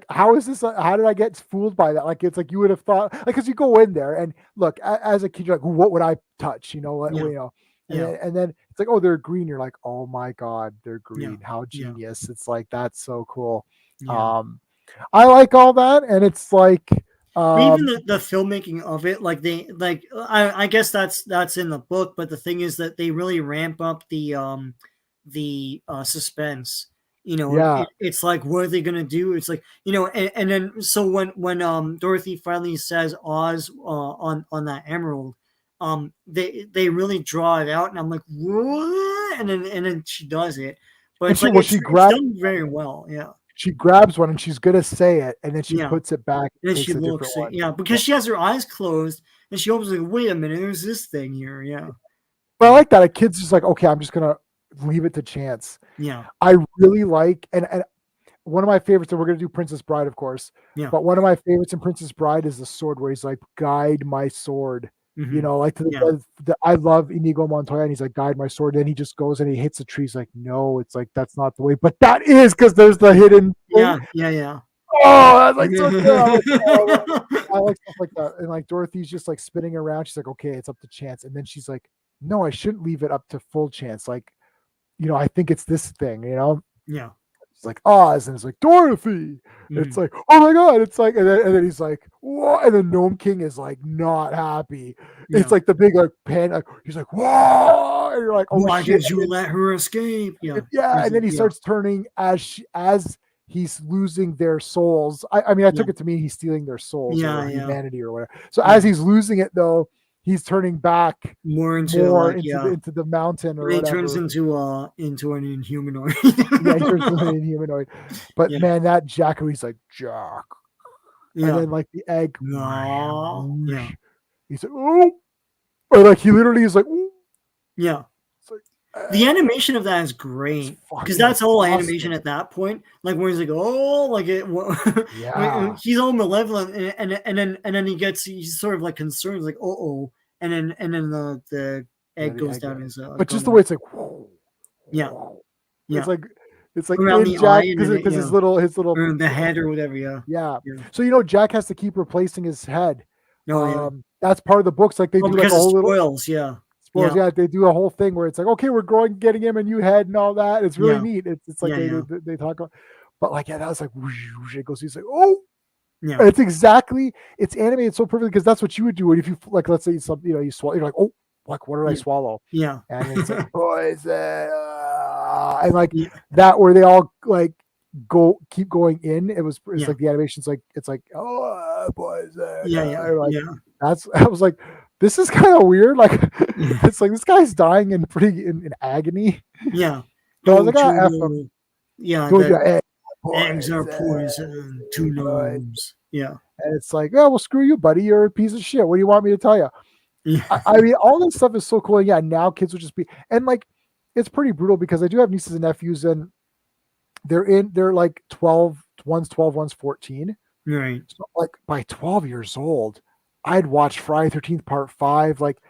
how is this? How did I get fooled by that? Like it's like you would have thought, like because you go in there and look as a kid, you're like, what would I touch? You know, what Yeah. you know. And, Yeah. and then it's like, oh, they're green. You're like, oh my god, they're Yeah. green. How Yeah. genius! It's like that's so cool. Yeah. I like all that, and it's like, But even the filmmaking of it, like I guess that's in the book, but the thing is that they really ramp up the suspense. You know, Yeah. it's like, what are they gonna do? It's like, you know, and then so when Dorothy finally says Oz on that emerald, they really draw it out, and I'm like, what? And then she does it, but it's she it's done very well. Yeah. She grabs one and she's gonna say it, and then she puts it back. And then she looks at because she has her eyes closed, and she opens like, wait a minute, there's this thing here. Yeah. But I like that. A kid's just like, okay, I'm just gonna leave it to chance. Yeah. I really like, and one of my favorites, and we're gonna do Princess Bride, of course. Yeah. But one of my favorites in Princess Bride is the sword, where he's like, guide my sword. Mm-hmm. You know, like I love Inigo Montoya, and he's like, guide my sword. Then he just goes and he hits the tree. He's like, no, it's like that's not the way, but that is because there's the hidden. Yeah. Oh, that's like so good. I like stuff like that. And like Dorothy's just like spinning around. She's like, okay, it's up to chance. And then she's like, no, I shouldn't leave it up to full chance. Like, you know, I think it's this thing, you know? Yeah. It's like Oz, and it's like Dorothy. It's like, oh my god! It's like, and then he's like, what? And then Gnome King is like not happy. Yeah. It's like the big like pan. Like, he's like, whoa! And you're like, oh, why shit. did you let her escape? Yeah. And then he starts turning as he's losing their souls. I mean, I took it to mean he's stealing their souls or humanity or whatever. So as he's losing it, though, he's turning back more into the mountain, or he whatever. turns into an inhumanoid. He turns into an inhumanoid. But man, that Jack, he's like Jack, and then like the egg. Yeah. He's like, oh, or like he literally is like, ooh. Yeah. The animation of that is great because that's all animation at that point. Like when he's like, oh, like it, he's all malevolent, and then he's sort of like concerned, like, oh, and then the egg goes down his. But just the way it's like, whoa, yeah. It's like around the eye because his little the head or whatever, yeah. So you know, Jack has to keep replacing his head. That's part of the books. Like they do like a whole spoils, they do a whole thing where it's like, okay, we're getting him a new head and all that. It's really neat. It's like they talk about, but like that was like whoosh, it goes. He's like, oh, yeah. And it's animated so perfectly because that's what you would do if you like. Let's say you swallow. You're like, oh, like what did I swallow? Yeah, and it's like poison, and like that where they all like keep going in. It's like the animation's like it's like poison. I was like. This is kind of weird. Like, it's like this guy's dying in agony. Yeah. But I was like, F him. Yeah. Eggs are poison to gnomes. Yeah. And it's like, oh, well, screw you, buddy. You're a piece of shit. What do you want me to tell you? Yeah. I mean, all this stuff is so cool. And yeah, now kids will just be, and like, it's pretty brutal because I do have nieces and nephews, and they're like 12, one's 12, one's 14. Right. So like by 12 years old, I'd watch Friday 13th Part 5. Like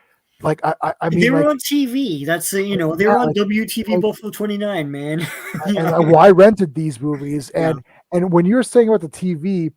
I mean, they were on TV. That's they were on WTV Buffalo 29, man. And I rented these movies, and when you were saying about the TV,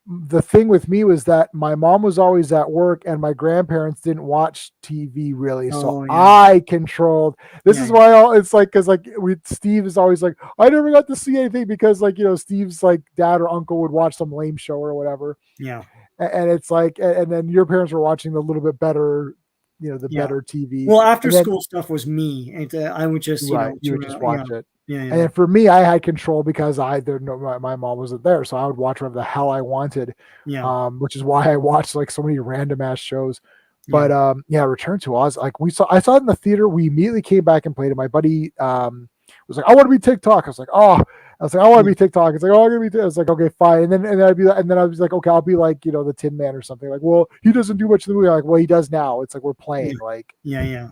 the thing with me was that my mom was always at work, and my grandparents didn't watch TV really, so I controlled. This is why it's like because like Steve is always like, I never got to see anything because like Steve's like dad or uncle would watch some lame show or whatever. Yeah. And it's like, and then your parents were watching the little bit better, better TV. Well, after school stuff was me, and I would just, you would just watch it. Yeah. And then for me, I had control because my mom wasn't there, so I would watch whatever the hell I wanted. Yeah. Which is why I watched like so many random ass shows. But Return to Oz, like I saw it in the theater. We immediately came back and played it. My buddy was like, I want to be TikTok. I was like, I want to be TikTok. It's like, oh, I'm gonna be. I was like, okay, fine. And then I was like, okay, I'll be like, the Tin Man or something. Like, well, he doesn't do much in the movie. I'm like, well, he does now. It's like we're playing. Like, yeah.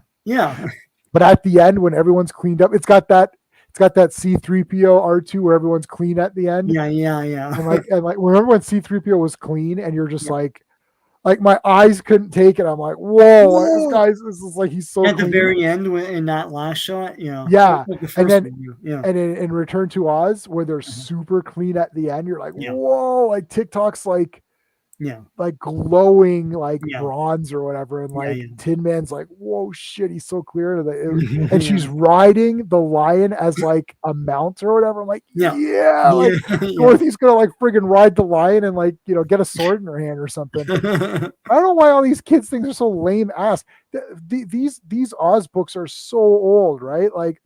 But at the end, when everyone's cleaned up, it's got that C-3PO R2 where everyone's clean at the end. Yeah. And like remember when C-3PO was clean, and you're just like my eyes couldn't take it. I'm like, whoa. This is like he's so at clean. The very end in that last shot, yeah. Like and then and in Return to Oz, where they're super clean at the end, you're like, whoa, like TikTok's like like glowing like bronze or whatever, and like Tin Man's like, whoa, shit, he's so clear. And she's riding the lion as like a mount or whatever. I'm like, Dorothy's gonna like friggin' ride the lion and like get a sword in her hand or something. I don't know why all these kids things are so lame ass. These Oz books are so old, right? Like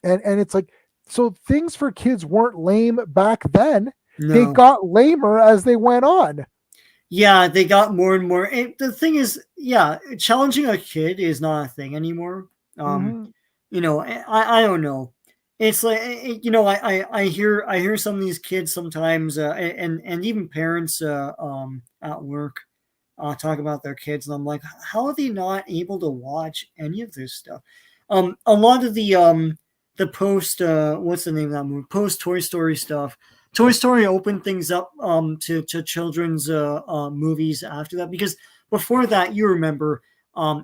and it's like, so things for kids weren't lame back then. No. They got lamer as they went on. Yeah, they got more and more. The thing is, yeah, challenging a kid is not a thing anymore. Mhm. I don't know. It's like I hear some of these kids sometimes, and even parents at work talk about their kids, and I'm like, how are they not able to watch any of this stuff? A lot of the post what's the name of that movie? Post Toy Story stuff. Toy Story opened things up to children's movies after that, because before that, you remember,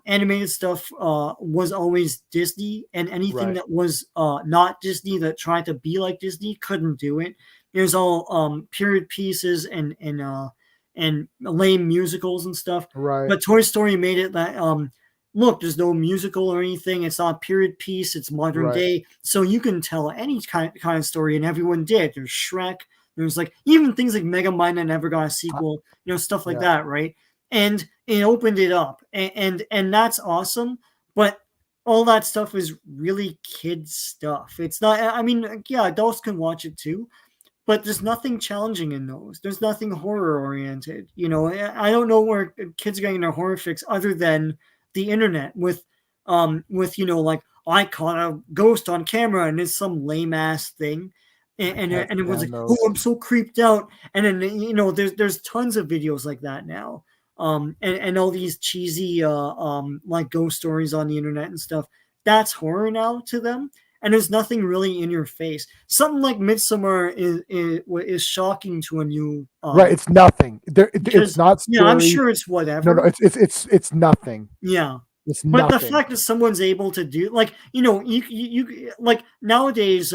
animated stuff was always Disney, and anything Right. that was not Disney that tried to be like Disney couldn't do it. It was all period pieces and lame musicals and stuff. Right. But Toy Story made it that look, there's no musical or anything. It's not period piece. It's modern Right. day, so you can tell any kind of story, and everyone did. There's Shrek. There's like even things like Megamind that never got a sequel. Stuff like Yeah. that, right? And it opened it up, and that's awesome. But all that stuff is really kids stuff. It's not. I mean, yeah, adults can watch it too, but there's nothing challenging in those. There's nothing horror oriented. I don't know where kids are getting their horror fix other than the internet with like, I caught a ghost on camera and it's some lame ass thing. And Can't everyone's stand like, those. oh, I'm so creeped out. And then there's tons of videos like that now. And all these cheesy like ghost stories on the internet and stuff. That's horror now to them, and there's nothing really in your face. Something like Midsummer is shocking to a new Right. It's nothing. It's because not I'm scary. sure it's No, whatever. it's nothing. Yeah. It's But the nothing. fact that someone's able to do, like, you like nowadays,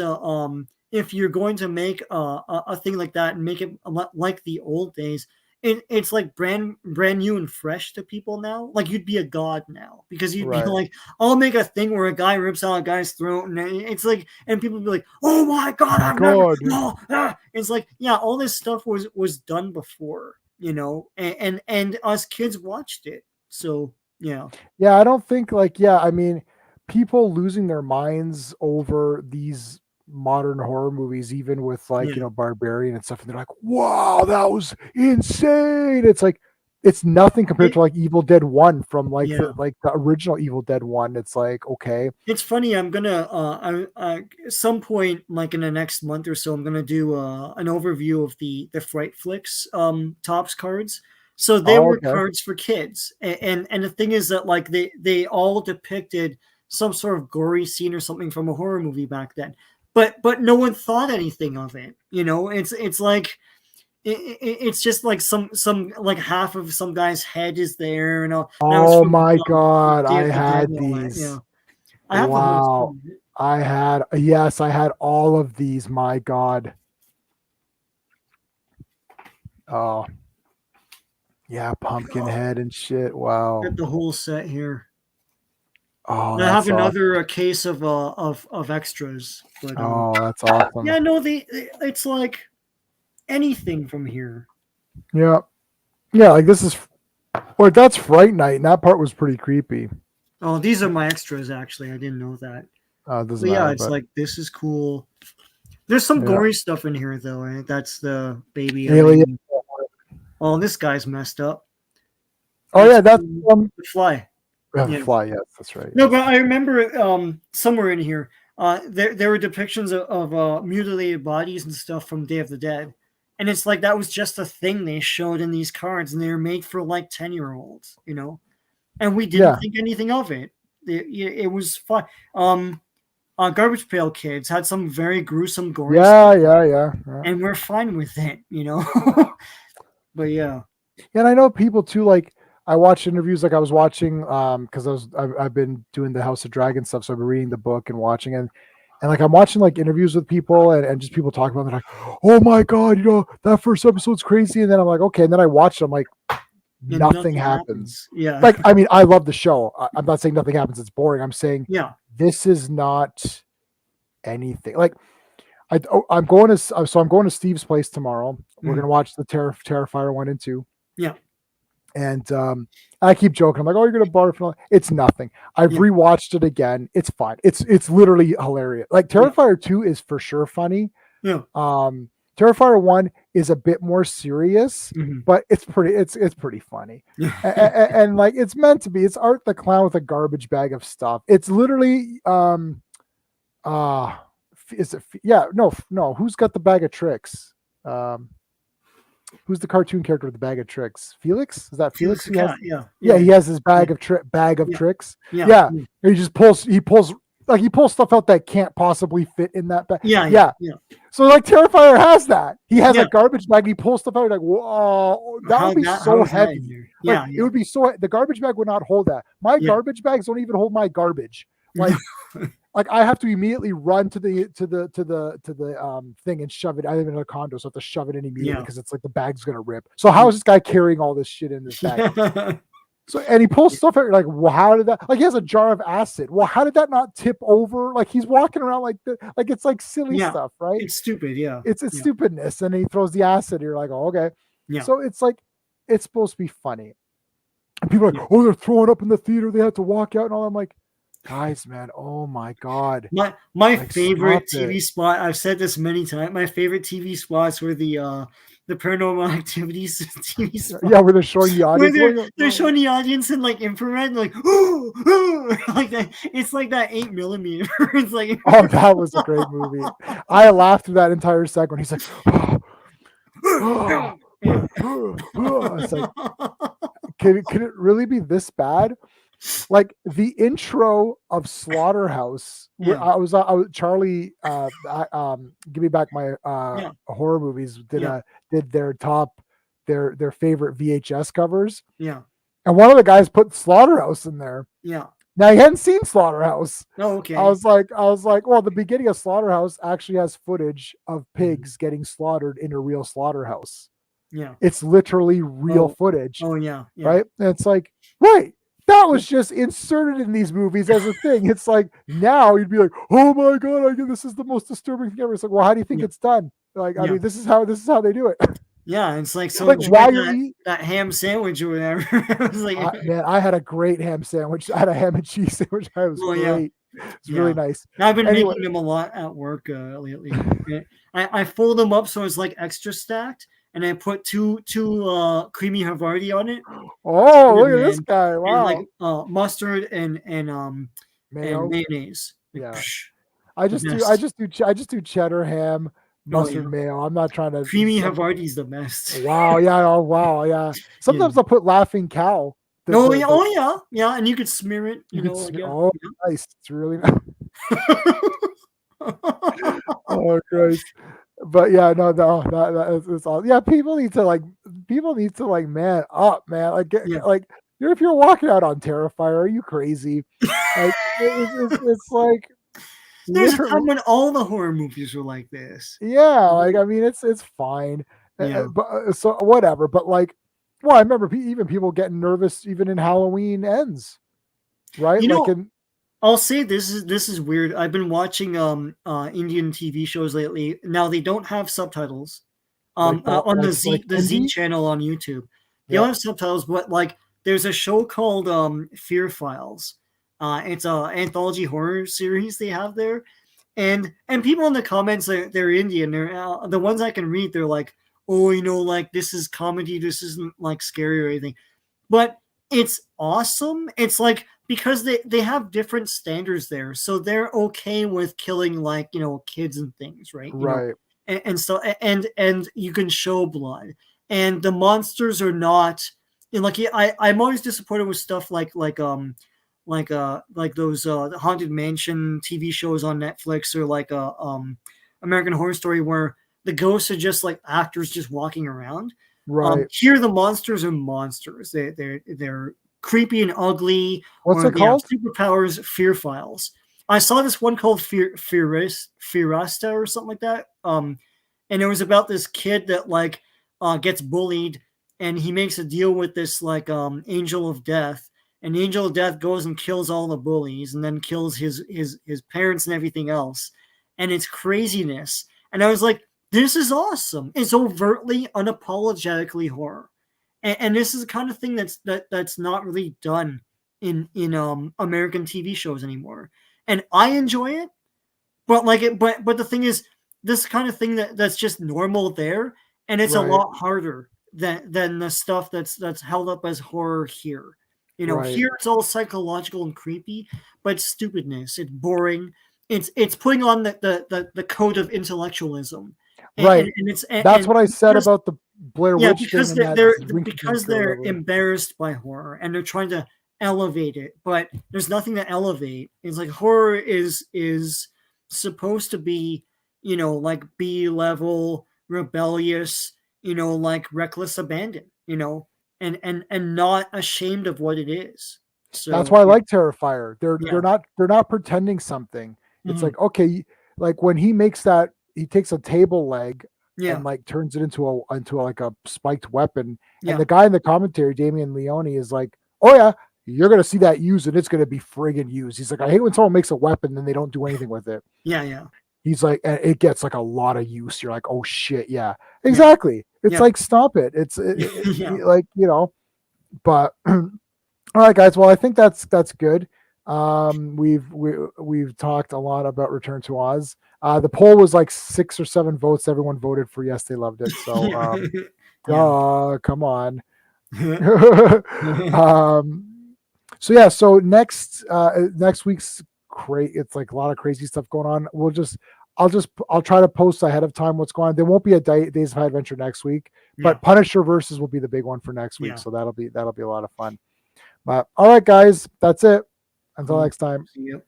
if you're going to make a thing like that and make it a lot like the old days, it's like brand new and fresh to people now. Like, you'd be a god now, because you'd be Right. like, I'll make a thing where a guy rips out a guy's throat, and it's like, and people be like, oh my god, I've never, God. no, ah. It's like, yeah, all this stuff was done before, and us kids watched it, so yeah. Yeah, I don't think I mean, people losing their minds over these modern horror movies, even with Yeah. Barbarian and stuff, and they're like, wow, that was insane. It's like it's nothing compared It to like Evil Dead 1 from Yeah. the original Evil Dead 1. It's like, okay. It's funny, I'm gonna, at some point, like in the next month or so, I'm gonna do an overview of the Fright Flicks Topps cards. So they Oh, were okay. cards for kids, and the thing is that, like, they all depicted some sort of gory scene or something from a horror movie back then, but no one thought anything of it. It's like, it's just like some like half of some guy's head is there, and all that was Oh from my God, Day I of the Dead had and all that. Yeah, these. I have the whole Wow. set. Yes, I had all of these. My God. Oh, yeah, Pumpkinhead and shit. Wow. Got the whole set here. Oh, And I have that's awesome. another case of extras, but Oh, that's awesome. yeah, no, it's like anything from here. Yeah. Yeah, like this is or that's Fright Night, and that part was pretty creepy. Oh, these are my extras. Actually, I didn't know that. It doesn't But yeah, matter, it's but like, this is cool. There's some yeah. gory stuff in here though, and that's the baby Alien. Oh, this guy's messed up. Oh yeah, that's the Fly. Yeah. Fly, yes, that's right. No, but I remember somewhere in here, there were depictions of mutilated bodies and stuff from Day of the Dead, and it's like that was just a thing they showed in these cards, and they were made for like 10-year-olds, and we didn't Yeah. think anything of it. It was fun. Garbage Pail Kids had some very gruesome, gory stuff, Yeah. and we're fine with it, But yeah. And I know people too, like I watched interviews, like I was watching because I've been doing the House of Dragon stuff, so I've been reading the book and watching, and like I'm watching like interviews with people and just people talking about it, they're like, oh my God, that first episode's crazy, and then I'm like, okay, and then I watched it, I'm like, And nothing happens. Yeah. Like, I mean, I love the show. I'm not saying nothing happens, it's boring. I'm saying yeah. this is not anything. Like I'm going to Steve's place tomorrow. We're gonna watch the Terrifier 1 and 2. Yeah. And I keep joking. I'm like, oh, you're gonna barf. And all. It's nothing. I've rewatched it again. It's fine. It's literally hilarious. Like Terrifier 2 is for sure funny. Yeah. Terrifier 1 is a bit more serious, Mhm. but it's pretty funny. And like it's meant to be. It's Art the Clown with a garbage bag of stuff. It's literally is it no, who's got the bag of tricks? Who's the cartoon character with the bag of tricks? Felix? Is that Felix? Felix the cat, yeah. Yeah, he has his bag of Yeah. tricks. Yeah. Yeah. And he pulls stuff out that can't possibly fit in that bag. Yeah. So like Terrifier has that. He has Yeah. a garbage bag. He pulls stuff out. Like, whoa, that would be so heavy. Yeah, It would be so. The garbage bag would not hold that. My garbage bags don't even hold my garbage. Like, like I have to immediately run to the thing and shove it. I live in a condo, so I have to shove it in immediately because it's like the bag's gonna rip. So how is this guy carrying all this shit in this bag? So and he pulls stuff out. You're like, well, how did that? Like he has a jar of acid. Well, how did that not tip over? Like he's walking around like it's like silly stuff, right? It's stupid. Yeah, it's stupidness, and he throws the acid. You're like, oh, okay. Yeah. So it's like it's supposed to be funny. And people are like, oh, they're throwing up in the theater. They have to walk out and all. I'm like, guys, man, oh my god. My Like, favorite stop it. TV spot. I've said this many times. My favorite TV spots were the Paranormal Activities TV spot. Yeah, where they're showing the Where audience. they're showing the audience in like infrared, like like that. It's like that 8mm. It's like Oh, that was a great movie. I laughed through that entire segment. He's like, it's like, can it really be this bad? Like the intro of Slaughterhouse, where I was Charlie, give me back my horror movies. Did their favorite VHS covers. Yeah. And one of the guys put Slaughterhouse in there. Yeah. Now he hadn't seen Slaughterhouse. Oh, okay. I was like, well, the beginning of Slaughterhouse actually has footage of pigs getting slaughtered in a real slaughterhouse. Yeah. It's literally real footage. Oh yeah. Right? And it's like, right. That was just inserted in these movies as a thing. It's like now you'd be like, oh my god, this is the most disturbing thing ever. It's like, well, how do you think it's done? Like, I mean, this is how they do it. Yeah, it's like so. Like why that ham sandwich or whatever. I was like, man, I had a great ham sandwich. I had a ham and cheese sandwich. It was great. It's really nice. I've been making them a lot at work lately. I fold them up so it's like extra stacked, and I put two creamy Havarti on it. Oh, look at this guy! Wow, and like mustard and mayonnaise. Yeah, I just do cheddar ham. Mustard mayo. I'm not trying to. Creamy Havarti's the best. Wow. Yeah. Oh, wow. Yeah. Sometimes I'll put Laughing Cow. Yeah. And you could smear it. Nice. It's really nice. Oh, Christ. But yeah, no, that is all. Yeah, people need to man up, man. Like if you're walking out on Terrifier, are you crazy? Like it's like. There's a time when all the horror movies were like this. Yeah, like I mean, it's fine. Yeah. But so whatever. But like, well, I remember even people getting nervous even in Halloween Ends, right? I'll say this is weird. I've been watching Indian TV shows lately. Now they don't have subtitles on the Z channel on YouTube. They don't have subtitles, but like there's a show called Fear Files. It's an anthology horror series they have there, and people in the comments they're Indian. They're the ones I can read. They're like, oh, like this is comedy. This isn't like scary or anything, but it's awesome. It's like because they have different standards there, so they're okay with killing like kids and things, right? Right. And so and you can show blood, and the monsters are not. Like I'm always disappointed with stuff like those Haunted Mansion TV shows on Netflix or like American Horror Story where the ghosts are just like actors just walking around. Right. Here the monsters are monsters. They're creepy and ugly. What's it called? Superpowers. Fear Files. I saw this one called Firasta or something like that. And it was about this kid that like gets bullied and he makes a deal with this like angel of death. And the Angel of Death goes and kills all the bullies and then kills his parents and everything else. And it's craziness. And I was like, this is awesome. It's overtly, unapologetically horror. And this is the kind of thing that's not really done in American TV shows anymore. And I enjoy it. But the thing is, this kind of thing that's just normal there, and it's a lot harder than the stuff that's held up as horror here. You know, here it's all psychological and creepy, but stupidness. It's boring. It's putting on the coat of intellectualism. And that's what I said about the Blair Witch because thing. They're embarrassed by horror and they're trying to elevate it, but there's nothing to elevate. It's like horror is supposed to be, you know, like B-level, rebellious, you know, like reckless abandon, you know, and not ashamed of what it is. So that's why I like Terrifier. They're not pretending something. It's like, okay, like when he makes that, he takes a table leg and like turns it into a spiked weapon. And the guy in the commentary, Damien Leone, is like, oh yeah, you're gonna see that used and it's gonna be friggin' used. He's like, I hate when someone makes a weapon and they don't do anything with it. Yeah. He's like, it gets like a lot of use. You're like, oh shit, yeah, exactly. It's like, stop it. It's like, you know, but all right, guys. Well, I think that's good. We've talked a lot about Return to Oz. The poll was like 6 or 7 votes. Everyone voted for yes, they loved it. So, come on. So next week's it's like a lot of crazy stuff going on. I'll try to post ahead of time what's going on. There won't be a Days of High Adventure next week, but Punisher Versus will be the big one for next week. So that'll be a lot of fun. But all right, guys, that's it. Until next time. See you.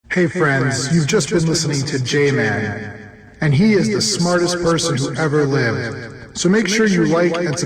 Hey friends, you've just been listening to J-Man, and he is the smartest person who ever lived. So make sure you like and subscribe.